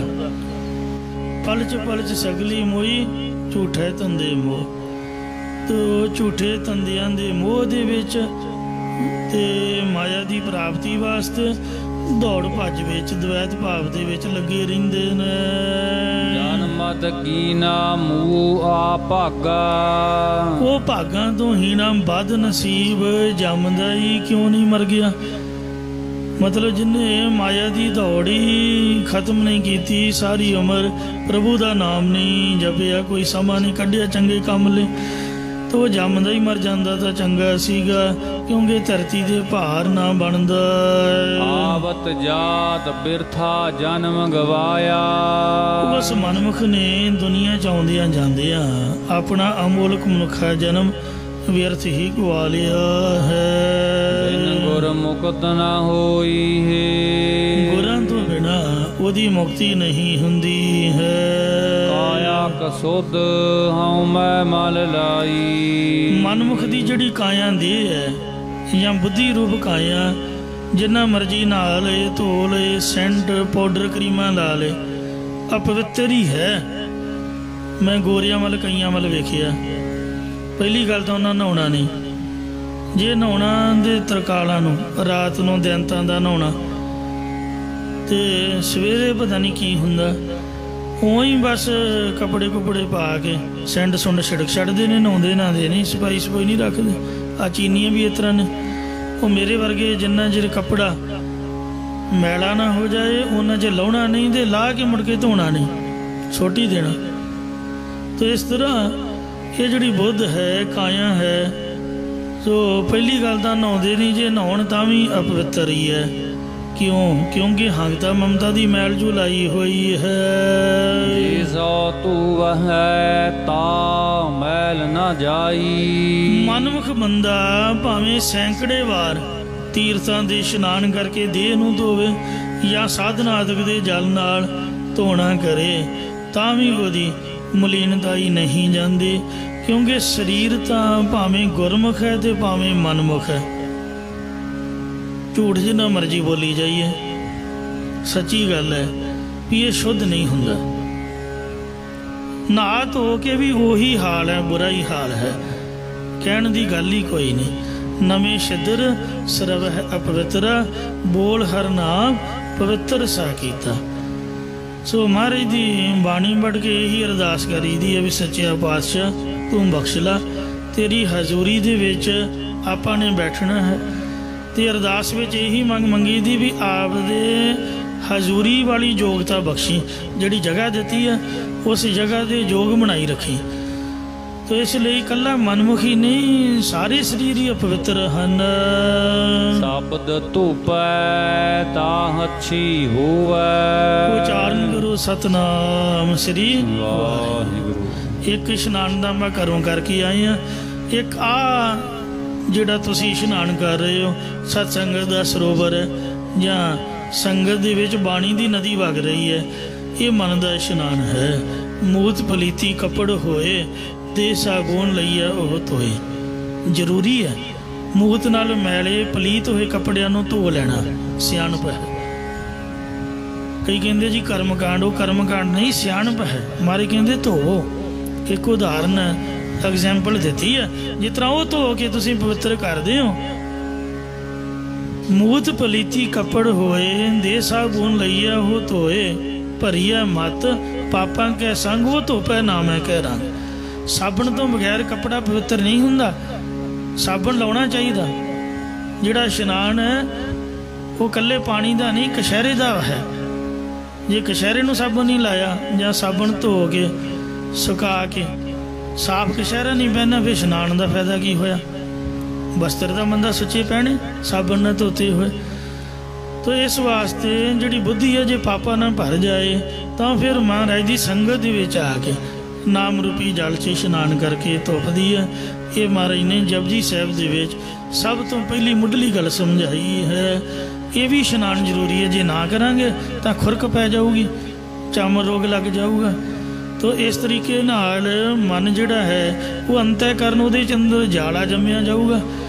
ਪਲਚ ਪਲਚ ਸਗਲੀ ਮੋਈ ਝੂਠੇ ਧੰਦੇ ਮੋਹ। ਤੋ ਝੂਠੇ ਧੰਦਿਆਂ ਦੇ ਮੋਹ ਦੇ ਵਿੱਚ ਤੇ ਮਾਇਆ ਦੀ ਪ੍ਰਾਪਤੀ ਵਾਸਤੇ ਦੌੜ ਭੱਜ ਵਿੱਚ ਦਵੈਤ ਭਾਵ ਦੇ ਵਿੱਚ ਲੱਗੇ ਰਹਿੰਦੇ ਨੇ। ਜਨਮਤ ਕੀਨਾ ਮੂਹ ਆ ਭਾਗਾ। ਉਹ ਭਾਗਾਂ ਤੋਂ ਹੀਣਾ ਬਦ ਨਸੀਬ ਜੰਮਦਾ ਹੀ ਕਿਉਂ ਨਹੀਂ ਮਰ ਗਿਆ। ਮਤਲਬ ਜਿਹਨੇ ਮਾਇਆ ਦੀ ਦੌੜ ਹੀ ਖਤਮ ਨਹੀਂ ਕੀਤੀ, ਸਾਰੀ ਉਮਰ ਪ੍ਰਭੂ ਦਾ ਨਾਮ ਨਹੀਂ ਜਪਿਆ, ਕੋਈ ਸਮਾਂ ਨਹੀਂ ਕੱਢਿਆ ਚੰਗੇ ਕੰਮ ਲਈ, ਤਾਂ ਉਹ ਜੰਮਦਾ ਹੀ ਮਰ ਜਾਂਦਾ ਤਾਂ ਚੰਗਾ ਸੀਗਾ, ਕਿਉਂਕਿ ਧਰਤੀ ਦੇ ਭਾਰ ਨਾ ਬਣਦਾ। ਆਵਤ ਜਾਤ ਬਿਰਥਾ ਜਨਮ ਗਵਾਇਆ। ਉਸ ਮਨਮੁਖ ਨੇ ਦੁਨੀਆ ਚ ਆਉਂਦਿਆਂ ਜਾਂਦਿਆਂ ਆਪਣਾ ਅਮੋਲਕ ਮਨੁੱਖਾ ਜਨਮ ਵਿਅਰਥ ਹੀ ਗਵਾ ਲਿਆ ਹੈ। ਬਿਨ ਗੁਰ ਮੁਕਤ ਨਾ ਹੋਈ ਹੈ। ਗੁਰਾਂ ਤੋਂ ਬਿਨਾ ਉਹਦੀ ਮੁਕਤੀ ਨਹੀਂ ਹੁੰਦੀ ਹੈ। ਕਾਇਆ ਕਸੁੱਧ ਹਉ ਮੈਂ ਮਲ ਲਾਈ। ਮਨਮੁਖ ਦੀ ਜਿਹੜੀ ਕਾਇਆ ਦੇਹ ਹੈ ਜਾਂ ਬੁੱਧੀ ਰੂਪ ਕਾਇਆ, ਜਿੰਨਾ ਮਰਜੀ ਨਹਾ ਲਏ, ਧੋ ਲਏ, ਸੈਂਟ ਪਾਊਡਰ ਕਰੀਮਾਂ ਲਾ ਲਏ, ਅਪਵਿੱਤਰ ਹੀ ਹੈ। ਮੈਂ ਗੋਰਿਆਂ ਵੱਲ ਕਈਆਂ ਵੱਲ ਵੇਖਿਆ, ਪਹਿਲੀ ਗੱਲ ਤਾਂ ਉਹਨਾਂ ਨਹਾਉਣਾ ਨਹੀਂ। ਜੇ ਨਹਾਉਣਾ ਦੇ ਤਰਕਾਲਾਂ ਨੂੰ, ਰਾਤ ਨੂੰ ਦੈਂਤਾਂ ਦਾ ਨਹਾਉਣਾ, ਤੇ ਸਵੇਰੇ ਪਤਾ ਨਹੀਂ ਕੀ ਹੁੰਦਾ, ਉਹੀ ਬਸ ਕੱਪੜੇ ਕੁਪੜੇ ਪਾ ਕੇ ਸੈਂਡ ਸੁੰਡ ਛਿੜਕ ਛੱਡਦੇ ਨੇ, ਨਹਾਉਂਦੇ ਨਹਾਉਂਦੇ ਨਹੀਂ, ਸਫਾਈ ਸਫਾਈ ਨਹੀਂ ਰੱਖਦੇ। ਆ ਚੀਨੀਆਂ ਵੀ ਇਸ ਤਰ੍ਹਾਂ ਨੇ। ਉਹ ਮੇਰੇ ਵਰਗੇ ਜਿੰਨਾ ਚਿਰ ਕੱਪੜਾ ਮੈਲਾ ਨਾ ਹੋ ਜਾਏ ਉਹਨਾਂ 'ਚ ਲਾਉਣਾ ਨਹੀਂ, ਤੇ ਲਾ ਕੇ ਮੁੜ ਕੇ ਧੋਣਾ ਨਹੀਂ, ਸੁੱਟ ਹੀ ਦੇਣਾ। ਤੇ ਇਸ ਤਰ੍ਹਾਂ ਇਹ ਜਿਹੜੀ ਬੁੱਧ ਹੈ, ਕਾਇਆ ਹੈ, ਸੋ ਪਹਿਲੀ ਗੱਲ ਤਾਂ ਨਹਾਉਂਦੇ ਨਹੀਂ, ਜੇ ਨਹਾਉਣ ਤਾਂ ਵੀ ਅਪਵਿੱਤਰ ਹੀ ਹੈ। ਕਿਉਂ? ਕਿਉਂਕਿ ਹੰਗਤਾ ਮਮਤਾ ਦੀ ਮੈਲ ਜੋ ਲਾਈ ਹੋਈ ਹੈ। ਸੋ ਤੂੰ ਵਹੈ ਤਾ ਮੈਲ ਨਾ ਜਾਈ। ਮਨਮੁਖ ਬੰਦਾ ਭਾਵੇਂ ਸੈਂਕੜੇ ਵਾਰ ਤੀਰਥਾਂ ਦੇ ਇਸ਼ਨਾਨ ਕਰਕੇ ਦੇਹ ਨੂੰ ਧੋਵੇ ਜਾਂ ਸਾਧਨਾ ਆਦਿਕ ਦੇ ਜਲ ਨਾਲ ਧੋਣਾ ਕਰੇ, ਤਾਂ ਵੀ ਉਹਦੀ ਮਲੀਨਤਾ ਹੀ ਨਹੀਂ ਜਾਂਦੀ। ਕਿਉਂਕਿ ਸਰੀਰ ਤਾਂ ਭਾਵੇਂ ਗੁਰਮੁਖ ਹੈ ਤੇ ਭਾਵੇਂ ਮਨਮੁਖ ਹੈ। ਝੂਠ ਜਿੰਨਾ ਮਰਜ਼ੀ ਬੋਲੀ ਜਾਈਏ, ਸੱਚੀ ਗੱਲ ਹੈ ਵੀ ਇਹ ਸ਼ੁੱਧ ਨਹੀਂ ਹੁੰਦਾ। ਨਹਾ ਧੋ ਕੇ ਵੀ ਉਹੀ ਹਾਲ ਹੈ, ਬੁਰਾ ਹੀ ਹਾਲ ਹੈ, ਕਹਿਣ ਦੀ ਗੱਲ ਹੀ ਕੋਈ ਨਹੀਂ। ਨਵੇਂ ਛਿਦਰ ਸਰਬ ਹੈ ਅਪਵਿੱਤਰਾ, ਬੋਲ ਹਰ ਨਾਮ ਪਵਿੱਤਰ ਸਾ ਕੀਤਾ। ਸੋ ਮਹਾਰਾਜ ਦੀ ਬਾਣੀ ਪੜ੍ਹ ਕੇ ਇਹੀ ਅਰਦਾਸ ਕਰੀਦੀ ਹੈ ਵੀ ਸੱਚਿਆ ਪਾਤਸ਼ਾਹ ਤੂੰ ਬਖਸ਼ ਲਾ, ਤੇਰੀ ਹਜ਼ੂਰੀ ਦੇ ਵਿੱਚ ਆਪਾਂ ਨੇ ਬੈਠਣਾ ਹੈ। ਤੇ ਅਰਦਾਸ ਵਿੱਚ ਇਹੀ ਮੰਗੀ ਦੀ ਵੀ ਆਪ ਦੇ ਹਜ਼ੂਰੀ ਵਾਲੀ ਯੋਗਤਾ ਬਖਸ਼ੀ, ਜਿਹੜੀ ਜਗ੍ਹਾ ਦਿੱਤੀ ਹੈ ਉਸ ਜਗ੍ਹਾ ਦੇ ਯੋਗ ਬਣਾਈ ਰੱਖੀ। ਤੇ ਇਸ ਲਈ ਇਕੱਲਾ ਮਨਮੁਖੀ ਨਹੀਂ, ਸਾਰੇ ਸਰੀਰ ਹੀ ਅਪਵਿੱਤਰ ਹਨ। ਸ਼ਬਦ ਧੂਪੈ ਤਾਂ ਹੱਛੀ ਹੋਵੈ। ਉਚਾਰਨ ਕਰੋ ਸਤਨਾਮ ਸ੍ਰੀ ਵਾਹਿਗੁਰੂ। ਇੱਕ ਇਸ਼ਨਾਨ ਦਾ ਮੈਂ ਘਰੋਂ ਕਰਕੇ ਆਏ ਹਾਂ। ਇੱਕ ਆ ਜਿਹੜਾ ਤੁਸੀਂ ਇਸ਼ਨਾਨ ਕਰ ਰਹੇ ਹੋ, ਸਤ ਸੰਗਤ ਦਾ ਸਰੋਵਰ ਹੈ ਜਾਂ ਸੰਗਤ ਦੇ ਵਿੱਚ ਬਾਣੀ ਦੀ ਨਦੀ ਵਗ ਰਹੀ ਹੈ, ਇਹ ਮਨ ਦਾ ਇਸ਼ਨਾਨ ਹੈ। ਮੂਤ ਪਲੀਤੀ ਕੱਪੜ ਹੋਏ, ਦੇ ਸਾਬੂਨ ਲਈਆ ਉਹ ਧੋਏ। ਜ਼ਰੂਰੀ ਹੈ ਮੂਤ ਨਾਲ ਮੈਲੇ ਪਲੀਤ ਹੋਏ ਕੱਪੜਿਆਂ ਨੂੰ ਧੋ ਲੈਣਾ, ਸਿਆਣਪ ਹੈ। ਕਈ ਕਹਿੰਦੇ ਜੀ ਕਰਮਕਾਂਡ, ਉਹ ਕਰਮਕਾਂਡ ਨਹੀਂ, ਸਿਆਣਪ ਹੈ। ਮਾਰੇ ਕਹਿੰਦੇ ਧੋਵੋ। ਇੱਕ ਉਦਾਹਰਨ ਐਗਜ਼ੈਂਪਲ ਦਿੱਤੀ ਹੈ, ਜਿਸ ਤਰ੍ਹਾਂ ਉਹ ਧੋ ਕੇ ਤੁਸੀਂ ਪਵਿੱਤਰ ਕਰਦੇ ਹੋ। ਮੂਤ ਪਲੀਤੀ ਕੱਪੜ ਹੋਏ, ਦੇ ਸਾਬੂਨ ਲਈਆ ਉਹ ਧੋਏ, ਭਰੀਆ ਮਤ ਪਾਪਾਂ ਕੈ ਸੰਗ ਉਹ ਧੋਪੈ ਨਾਮੈ ਕੈ ਰੰਗ। ਸਾਬਣ ਤੋਂ ਬਗੈਰ ਕੱਪੜਾ ਪਵਿੱਤਰ ਨਹੀਂ ਹੁੰਦਾ, ਸਾਬਣ ਲਾਉਣਾ ਚਾਹੀਦਾ। ਜਿਹੜਾ ਇਸ਼ਨਾਨ ਹੈ ਉਹ ਇਕੱਲੇ ਪਾਣੀ ਦਾ ਨਹੀਂ, ਕਛਹਿਰੇ ਦਾ ਹੈ। ਜੇ ਕਛਹਿਰੇ ਨੂੰ ਸਾਬਣ ਨਹੀਂ ਲਾਇਆ ਜਾਂ ਸਾਬਣ ਧੋ ਕੇ ਸੁਕਾ ਕੇ ਸਾਫ ਕਛਹਿਰਾ ਨਹੀਂ ਪਹਿਨਾ, ਫਿਰ ਇਸ਼ਨਾਨ ਦਾ ਫਾਇਦਾ ਕੀ ਹੋਇਆ? ਬਸਤਰ ਦਾ ਬੰਦਾ ਸੁੱਚੇ ਪਹਿਨੇ, ਸਾਬਣ ਨਾਲ ਧੋਤੇ ਹੋਏ। ਤਾਂ ਇਸ ਵਾਸਤੇ ਜਿਹੜੀ ਬੁੱਧੀ ਹੈ ਜੇ ਪਾਪਾਂ ਨਾਲ ਭਰ ਜਾਏ ਤਾਂ ਫਿਰ ਮਹਾਰਾਜ ਦੀ ਸੰਗਤ ਦੇ ਵਿੱਚ ਆ ਕੇ ਨਾਮ ਰੂਪੀ ਜਲ 'ਚ ਇਸ਼ਨਾਨ ਕਰਕੇ ਧੁੱਪਦੀ ਹੈ। ਇਹ ਮਹਾਰਾਜ ਨੇ ਜਪਜੀ ਸਾਹਿਬ ਦੇ ਵਿੱਚ ਸਭ ਤੋਂ ਪਹਿਲੀ ਮੁੱਢਲੀ ਗੱਲ ਸਮਝਾਈ ਹੈ। ਇਹ ਵੀ ਇਸ਼ਨਾਨ ਜ਼ਰੂਰੀ ਹੈ, ਜੇ ਨਾ ਕਰਾਂਗੇ ਤਾਂ ਖੁਰਕ ਪੈ ਜਾਊਗੀ, ਚਮ ਰੋਗ ਲੱਗ ਜਾਊਗਾ। ਤਾਂ ਇਸ ਤਰੀਕੇ ਨਾਲ ਮਨ ਜਿਹੜਾ ਹੈ ਉਹ ਅੰਤःਕਰਨ, ਉਹਦੇ 'ਚ ਅੰਦਰ ਜਾਲਾ ਜੰਮਿਆ ਜਾਊਗਾ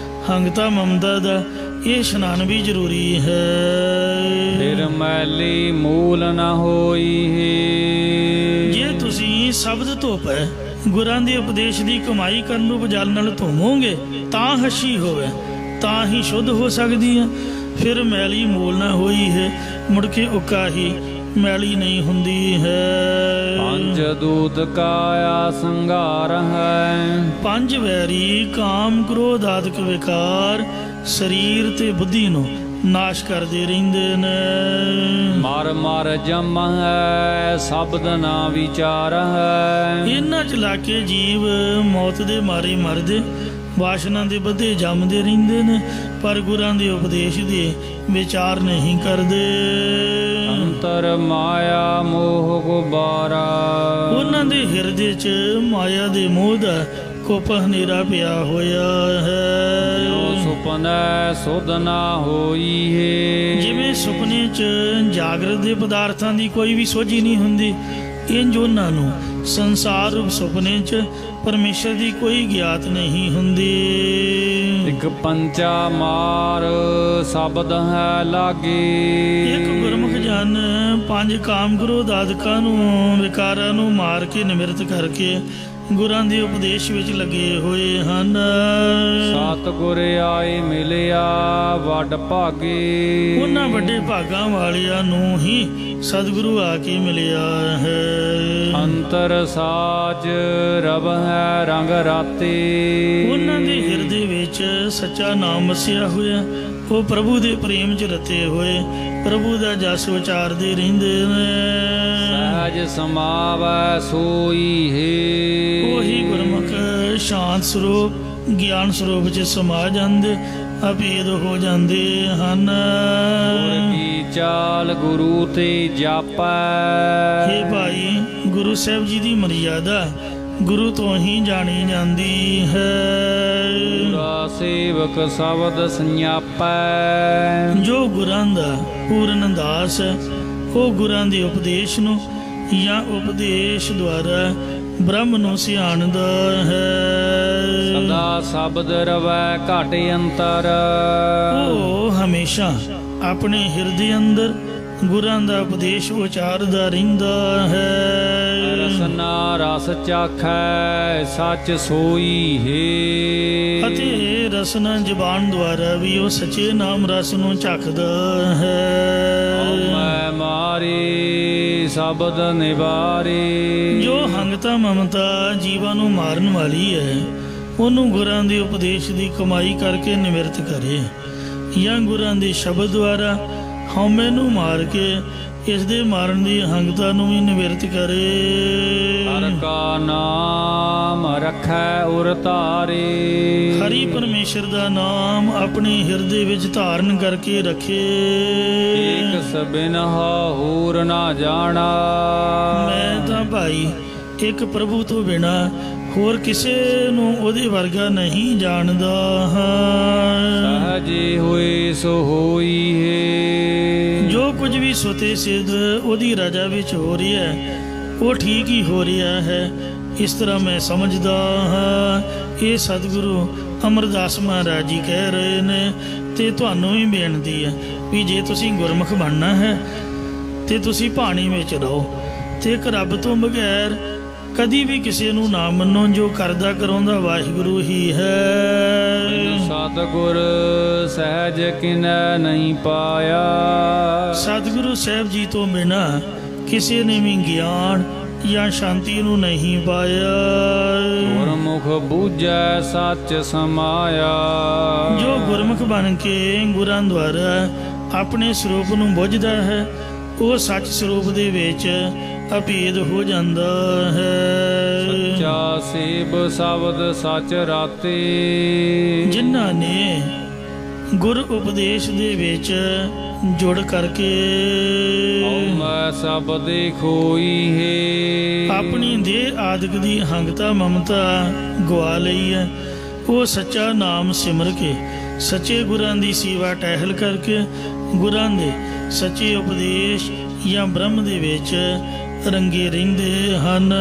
ਹੰਗਤਾ ਮਮਤਾ ਦਾ। ਇਹ ਇਸ਼ਨਾਨ ਵੀ ਜ਼ਰੂਰੀ ਹੈ। ਫਿਰ ਮੈਲੀ ਮੂਲ ਨਾ ਹੋਈ ਹੈ। ਜੇ ਤੁਸੀਂ ਸ਼ਬਦ ਧੋਪ ਹੈ ਗੁਰਾਂ ਦੇ ਉਪਦੇਸ਼ ਦੀ ਕਮਾਈ ਕਰਨ ਰੂਪ ਜਲ ਨਾਲ ਧੋਵੋਗੇ ਤਾਂ ਹੱਛੀ ਹੋਵੇ, ਤਾਂ ਹੀ ਸ਼ੁੱਧ ਹੋ ਸਕਦੀ ਹੈ। ਫਿਰ ਮੈਲੀ ਮੂਲ ਨਾ ਹੋਈ ਹੈ, ਮੁੜ ਕੇ ਉੱਕਾ ਹੀ ਮੈਲੀ ਨਹੀਂ ਹੁੰਦੀ ਹੈ। ਪੰਜ ਦੂਤ ਕਾਇਆ ਸੰਘਾਰ ਹੈ। ਪੰਜ ਵੈਰੀ ਕਾਮ ਕ੍ਰੋਧ ਆਦਿਕ ਵਿਕਾਰ ਸਰੀਰ ਤੇ ਬੁੱਧੀ ਨੂੰ ਨਾਸ਼ ਕਰਦੇ ਰਹਿੰਦੇ ਨੇ। ਮਰ ਮਰ ਜਮ ਹੈ ਸ਼ਬਦ ਨਾ ਵਿਚਾਰ ਹੈ। ਇਹਨਾਂ ਚ ਲਾ ਕੇ ਜੀਵ ਮੌਤ ਦੇ ਮਾਰੇ ਮਰਦੇ, ਵਾਸ਼ਨਾ ਦੇ ਵਧੇ ਜੰਮਦੇ ਰਹਿੰਦੇ ਨੇ, ਪਰ ਗੁਰਾਂ ਦੇ ਉਪਦੇਸ਼ ਦੇ ਵਿਚਾਰ ਨਹੀਂ ਕਰਦੇ। ਅੰਤਰ ਮਾਇਆ ਮੋਹ ਗੁਬਾਰਾ। ਉਹਨਾਂ ਦੇ ਹਿਰਦੇ 'ਚ ਮਾਇਆ ਦੇ ਮੋਹ ਦਾ ਕੁੱਪ ਹਨੇਰਾ ਪਿਆ ਹੋਇਆ ਹੈ। ਜੋ ਸੁਪਨੈ ਸੁਧ ਨਾ ਹੋਈ ਹੈ। ਜਿਵੇਂ ਸੁਪਨੇ 'ਚ ਜਾਗਰਤ ਦੇ ਪਦਾਰਥਾਂ ਦੀ ਕੋਈ ਵੀ ਸੋਝੀ ਨਹੀਂ ਹੁੰਦੀ, ਇੰਝ ਉਹਨਾਂ ਨੂੰ ਸੰਸਾਰ ਰੂਪ ਸੁਪਨੇ 'ਚ ਪਰਮੇਸ਼ਰ ਦੀ ਕੋਈ ਗਿਆਤ ਨਹੀਂ ਹੁੰਦੀ। ਇੱਕ ਪੰਚਾ ਮਾਰ ਸ਼ਬਦ ਹੈ ਲਾਗੇ। ਇੱਕ ਗੁਰਮੁਖ ਜਨ ਪੰਜ ਕਾਮ ਕ੍ਰੋਧ ਆਦਿਕਾਂ ਨੂੰ ਵਿਕਾਰਾਂ ਨੂੰ ਮਾਰ ਕੇ ਨਿਮਰਤ ਕਰਕੇ ਗੁਰਾਂ ਦੇ ਉਪਦੇਸ਼ ਵਿੱਚ ਲੱਗੇ ਹੋਏ ਹਨ। ਸਤਿਗੁਰ ਆਏ ਮਿਲਿਆ ਵੱਡ ਭਾਗੇ। ਉਹਨਾਂ ਵੱਡੇ ਭਾਗਾਂ ਵਾਲਿਆਂ ਨੂੰ ਹੀ ਸਤਿਗੁਰੂ ਆ ਕੇ ਮਿਲਿਆ ਹੈ। ਅੰਤਰ ਸਾਜ ਰਬ ਹੈ ਰੰਗ ਰਾਤੇ। ਉਹਨਾਂ ਦੇ ਹਿਰਦੇ ਵਿੱਚ ਸੱਚਾ ਨਾਮ ਵਸਿਆ ਹੋਇਆ, ਉਹ ਪ੍ਰਭੂ ਦੇ ਪ੍ਰੇਮ 'ਚ ਰਤੇ ਹੋਏ ਪ੍ਰਭੂ ਦਾ ਜਸ ਵਿਚਾਰਦੇ ਰਹਿੰਦੇ ਨੇ। ਸਹਿਜ ਸਮਾਵੈ ਸੋਈ ਹੈ। ਉਹੀ ਗੁਰਮੁਖ ਸ਼ਾਂਤ ਸਰੂਪ ਗਿਆਨ ਸਰੂਪ 'ਚ ਸਮਾ ਜਾਂਦੇ, ਅਭੇਦ ਹੋ ਜਾਂਦੇ ਹਨ। ਗੁਰ ਕੀ ਚਾਲ ਗੁਰੂ ਤੇ ਜਾਪੈ। ਹੇ ਭਾਈ, ਗੁਰੂ ਸਾਹਿਬ ਜੀ ਦੀ ਮਰਿਆਦਾ ਗੁਰੂ ਤੋਂ ਹੀ ਜਾਣੀ ਜਾਂਦੀ ਹੈ। ਪੂਰਾ ਸੇਵਕ ਸ਼ਬਦ ਸੰਿਆਪੈ। ਜੋ ਗੁਰਾਂ ਦਾ ਪੂਰਨ ਦਾਸ ਹੈ, ਉਹ ਗੁਰਾਂ ਦੇ ਉਪਦੇਸ਼ ਨੂੰ ਜਾਂ ਉਪਦੇਸ਼ ਦੁਆਰਾ ਬ੍ਰਹਮ ਨੂੰ ਸਿਆਣਦਾ ਹੈ। ਸਦਾ ਸ਼ਬਦ ਰਵੈ ਘਟ ਅੰਤਰ। ਉਹ ਹਮੇਸ਼ਾ ਆਪਣੇ ਹਿਰਦੇ ਅੰਦਰ ਗੁਰਾਂ ਦਾ ਉਪਦੇਸ਼ ਉਚਾਰਦਾ ਰਹਿੰਦਾ ਹੈ। ਰਸਨਾ ਰਸ ਚਾਖੈ ਸੱਚ ਸੋਈ ਹੈ। ਅਤੇ ਰਸਨਾ ਜ਼ਬਾਨ ਦੁਆਰਾ ਵੀ ਉਹ ਸੱਚੇ ਨਾਮ ਰਸ ਨੂੰ ਚੱਖਦਾ ਹੈ। ਮੈਂ ਮਾਰੇ ਸ਼ਬਦ ਨਿਵਾਰੇ। ਜੋ ਹੰਗਤਾ ਮਮਤਾ ਜੀਵਾਂ ਨੂੰ ਮਾਰਨ ਵਾਲੀ ਹੈ, ਉਹਨੂੰ ਗੁਰਾਂ ਦੇ ਉਪਦੇਸ਼ ਦੀ ਕਮਾਈ ਕਰਕੇ ਨਿਮਰਤ ਕਰੇ, ਜਾਂ ਗੁਰਾਂ ਦੇ ਸ਼ਬਦ ਦੁਆਰਾ ਹਉਮੈ ਨੂੰ ਮਾਰ ਕੇ ਇਸ ਦੇ ਮਾਰਨ ਦੀ ਹੰਗਤਾ ਨੂੰ ਵੀ ਨਿਵਰਤ ਕਰੇ। ਹਰਿ ਕਾ ਨਾਮ ਰਖੈ ਉਰ ਧਾਰੇ। ਹਰੀ ਪਰਮੇਸ਼ਰ ਦਾ ਨਾਮ ਆਪਣੇ ਹਿਰਦੇ ਵਿੱਚ ਧਾਰਨ ਕਰਕੇ ਰੱਖੇ। ਏਕ ਸਬਿਨ ਹੋਰ ਨਾ ਜਾਣਾ। ਮੈਂ ਤਾਂ ਭਾਈ ਇੱਕ ਪ੍ਰਭੂ ਤੋਂ ਬਿਨਾ ਹੋਰ ਕਿਸੇ ਨੂੰ ਉਹਦੇ ਵਰਗਾ ਨਹੀਂ ਜਾਣਦਾ ਹਾਂ। ਸਹਜੇ ਹੋਏ ਸੋ ਹੋਈ ਹੈ। ਜੋ ਕੁਝ ਵੀ ਸੁਤੇ ਸਿੱਧ ਉਹਦੀ ਰਜਾ ਵਿੱਚ ਹੋ ਰਿਹਾ ਹੈ, ਉਹ ਠੀਕ ਹੀ ਹੋ ਰਿਹਾ ਹੈ, ਇਸ ਤਰ੍ਹਾਂ ਮੈਂ ਸਮਝਦਾ ਹਾਂ। ਇਹ ਸਤਿਗੁਰੂ ਅਮਰਦਾਸ ਮਹਾਰਾਜ ਜੀ ਕਹਿ ਰਹੇ ਨੇ। ਤੇ ਤੁਹਾਨੂੰ ਵੀ ਬੇਨਤੀ ਹੈ ਵੀ ਜੇ ਤੁਸੀਂ ਗੁਰਮੁਖ ਬਣਨਾ ਹੈ ਤੇ ਤੁਸੀਂ ਬਾਣੀ ਵਿੱਚ ਰਹੋ ਤੇ ਇੱਕ ਰੱਬ ਤੋਂ ਬਗੈਰ ਕਦੀ ਵੀ ਕਿਸੇ ਨੂੰ ਨਾ ਮੰਨੋ। ਜੋ ਕਰਦਾ ਕਰਾਉਂਦਾ ਵਾਹਿਗੁਰੂ ਹੀ ਹੈ। ਸਤਿਗੁਰ ਸਹਿਜ ਕਿਨੈ ਨਹੀਂ ਪਾਇਆ। ਸਤਿਗੁਰੂ ਸਾਹਿਬ ਜੀ ਤੋਂ ਬਿਨਾ ਕਿਸੇ ਨੇ ਵੀ ਗਿਆਨ ਜਾਂ ਸ਼ਾਂਤੀ ਨੂੰ ਨਹੀਂ ਪਾਇਆ। ਗੁਰਮੁਖ ਬੂਝੈ ਸੱਚ ਸਮਾਇਆ। ਜੋ ਗੁਰਮੁਖ ਬਣ ਕੇ ਗੁਰਾਂ ਦੁਆਰਾ ਆਪਣੇ ਸਰੂਪ ਨੂੰ ਬੁੱਝਦਾ ਹੈ, ਉਹ ਸੱਚ ਸਰੂਪ ਦੇ ਵਿੱਚ ਅਭੇਦ ਹੋ ਜਾਂਦਾ ਹੈ। ਸੱਚਾ ਸੇਬ ਸ਼ਬਦ ਸੱਚ ਰਾਤੇ। ਜਿਨ੍ਹਾਂ ਨੇ ਗੁਰ ਉਪਦੇਸ਼ ਦੇ ਵਿੱਚ ਜੁੜ ਕਰਕੇ ਹਉਮੈ ਸਭ ਦੇ ਖੋਈ ਹੈ। ਆਪਣੀ ਦੇਹ ਆਦਿਕ ਦੀ ਹੰਗਤਾ ਮਮਤਾ ਗਵਾ ਲਈ ਹੈ, ਉਹ ਸੱਚਾ ਨਾਮ ਸਿਮਰ ਕੇ ਸੱਚੇ ਗੁਰਾਂ ਦੀ ਸੇਵਾ ਟਹਿਲ ਕਰਕੇ ਗੁਰਾਂ ਦੇ ਸੱਚੇ ਉਪਦੇਸ਼ ਜਾਂ ਬ੍ਰਹਮ ਦੇ ਵਿੱਚ ਰੰਗੇ ਰਹਿੰਦੇ ਹਨ।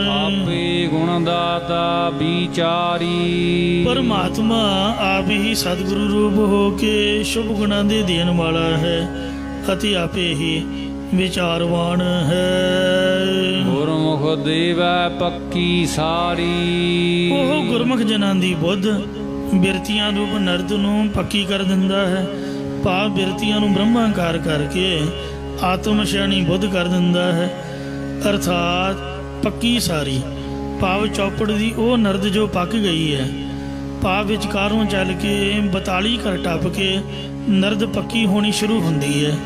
ਆਪੇ ਗੁਣ ਦਾਤਾ ਵਿਚਾਰੀ। ਪਰਮਾਤਮਾ ਆਪ ਹੀ ਸਤਿਗੁਰੂ ਰੂਪ ਹੋ ਕੇ ਸ਼ੁਭ ਗੁਣਾਂ ਦੇ ਦੇਣ ਵਾਲਾ ਹੈ ਅਤੇ ਆਪੇ ਹੀ ਵਿਚਾਰਵਾਨ ਹੈ। ਗੁਰਮੁਖ ਦੇਵੈ ਪੱਕੀ ਸਾਰੀ। ਉਹ ਗੁਰਮੁਖ ਜਨਾਂ ਦੀ ਬੁੱਧ ਬਿਰਤੀਆਂ ਰੂਪ ਨਰਦ ਨੂੰ ਪੱਕੀ ਕਰ ਦਿੰਦਾ ਹੈ। ਭਾਵ ਬਿਰਤੀਆਂ ਨੂੰ ਬ੍ਰਹਮਾਕਾਰ ਕਰਕੇ ਆਤਮ ਸ਼ੈਣੀ ਬੁੱਧ ਕਰ ਦਿੰਦਾ ਹੈ। ਅਰਥਾਤ ਪੱਕੀ ਸਾਰੀ ਭਾਵ ਚੌਪੜ ਦੀ ਉਹ ਨਰਦ ਜੋ ਪੱਕ ਗਈ ਹੈ। ਭਾਵ ਵਿਚਕਾਰੋਂ ਚੱਲ ਕੇ 42 ਘਰ ਟੱਪ ਕੇ ਨਰਦ ਪੱਕੀ ਹੋਣੀ ਸ਼ੁਰੂ ਹੁੰਦੀ ਹੈ।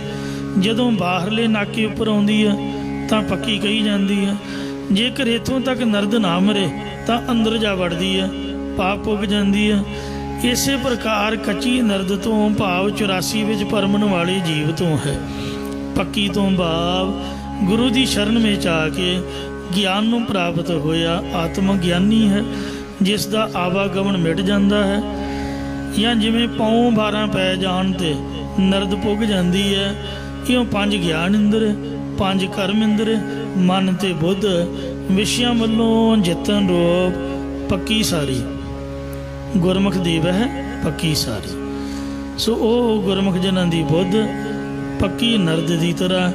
ਜਦੋਂ ਬਾਹਰਲੇ ਨਾਕੇ ਉੱਪਰ ਆਉਂਦੀ ਹੈ ਤਾਂ ਪੱਕੀ ਕਹੀ ਜਾਂਦੀ ਹੈ। ਜੇਕਰ ਇੱਥੋਂ ਤੱਕ ਨਰਦ ਨਾ ਮਰੇ ਤਾਂ ਅੰਦਰ ਜਾ ਵੜਦੀ ਹੈ, ਭਾਵ ਪੁੱਗ ਜਾਂਦੀ ਹੈ। ਇਸੇ ਪ੍ਰਕਾਰ ਕੱਚੀ ਨਰਦ ਤੋਂ ਭਾਵ 84 ਵਿੱਚ ਪਰਮਣ ਵਾਲੇ ਜੀਵ ਤੋਂ ਹੈ। ਪੱਕੀ ਤੋਂ ਭਾਵ ਗੁਰੂ ਦੀ ਸ਼ਰਨ ਵਿੱਚ ਆ ਕੇ ਗਿਆਨ ਨੂੰ ਪ੍ਰਾਪਤ ਹੋਇਆ ਆਤਮ ਗਿਆਨੀ ਹੈ, ਜਿਸ ਦਾ ਆਵਾਗਮਨ ਮਿਟ ਜਾਂਦਾ ਹੈ। ਜਾਂ ਜਿਵੇਂ ਪੌਂ 12 ਪੈ ਜਾਣ ਤੇ ਨਰਦ ਪੁੱਗ ਜਾਂਦੀ ਹੈ, ਇਉਂ 5 ਗਿਆਨ ਇੰਦਰ, 5 ਕਰਮ ਇੰਦਰ, ਮਨ ਤੇ ਬੁੱਧ ਵਿਸ਼ਿਆਂ ਵੱਲੋਂ ਜਿੱਤਣ ਰੂਪ ਪੱਕੀ ਸਾਰੀ ਗੁਰਮੁਖ ਦੇਵ ਹੈ ਪੱਕੀ ਸਾਰੀ। ਸੋ ਉਹ ਗੁਰਮੁਖ ਜਨਾਂ ਦੀ ਬੁੱਧ ਪੱਕੀ ਨਰਦ ਦੀ ਤਰ੍ਹਾਂ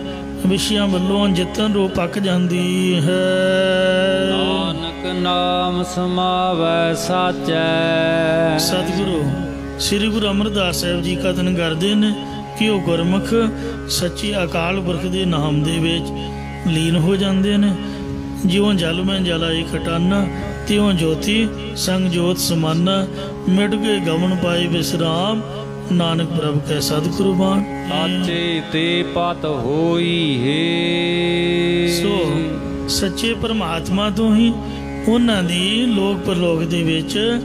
ਵਿਸ਼ਿਆਂ ਵੱਲੋਂ ਜਿੱਤਣ ਰੂਪ ਪੱਕ ਜਾਂਦੀ ਹੈ। ਨਾਨਕ ਨਾਮ ਸਮਾਵੈ ਸਾਚੈ। ਸਤਿਗੁਰੂ ਸ੍ਰੀ ਗੁਰੂ ਅਮਰਦਾਸ ਸਾਹਿਬ ਜੀ ਕਥਨ ਕਰਦੇ ਨੇ ਕਿ ਉਹ ਗੁਰਮੁਖ ਸੱਚੇ ਅਕਾਲ ਪੁਰਖ ਦੇ ਨਾਮ ਦੇ ਵਿੱਚ ਲੀਨ ਹੋ ਜਾਂਦੇ ਨੇ। ਜਿਉਂ ਜਲ ਮੈਂ ਜਲਾਈ ਖਟਾਨਾ, ਤਿਉਂ ਜੋਤੀ ਸੰਗ ਜੋਤ ਸਮਾਨਾ, ਮਿਟ ਕੇ ਗਮਨ ਪਾਏ ਵਿਸਰਾਮ, ਨਾਨਕ ਪ੍ਰਭ ਕੈ ਸਤਿਗੁਰੂ ਬਾਣ। ਸਾਚੇ ਤੇ ਪਤ ਹੋਈ ਹੈ। ਸੋ ਸੱਚੇ ਪਰਮਾਤਮਾ ਤੋਂ ਹੀ ਉਹਨਾਂ ਦੀ ਲੋਕ ਪਰਲੋਕ ਦੇ ਵਿੱਚ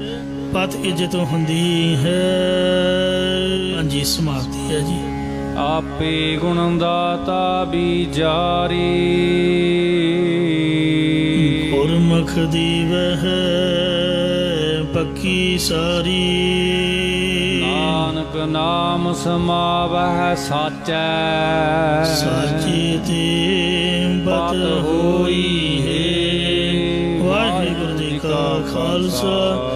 ਪਤ ਇੱਜ਼ਤ ਹੁੰਦੀ ਹੈ। ਹਾਂਜੀ, ਸਮਾਪਤੀ ਹੈ ਜੀ। ਆਪੇ ਗੁਣ ਦਾਤਾ ਵਿਚਾਰੀ। ਗੁਰਮੁਖ ਦੀ ਵਹਿ ਪੱਕੀ ਸਾਰੀ। ਨਾਨਕ ਨਾਮ ਸਮਾਵਹਿ ਸਾਚੈ। ਸਾਚੇ ਤੇ ਬਤ ਹੋਈ ਹੈ। ਵਾਹਿਗੁਰੂ ਜੀ ਕਾ ਖਾਲਸਾ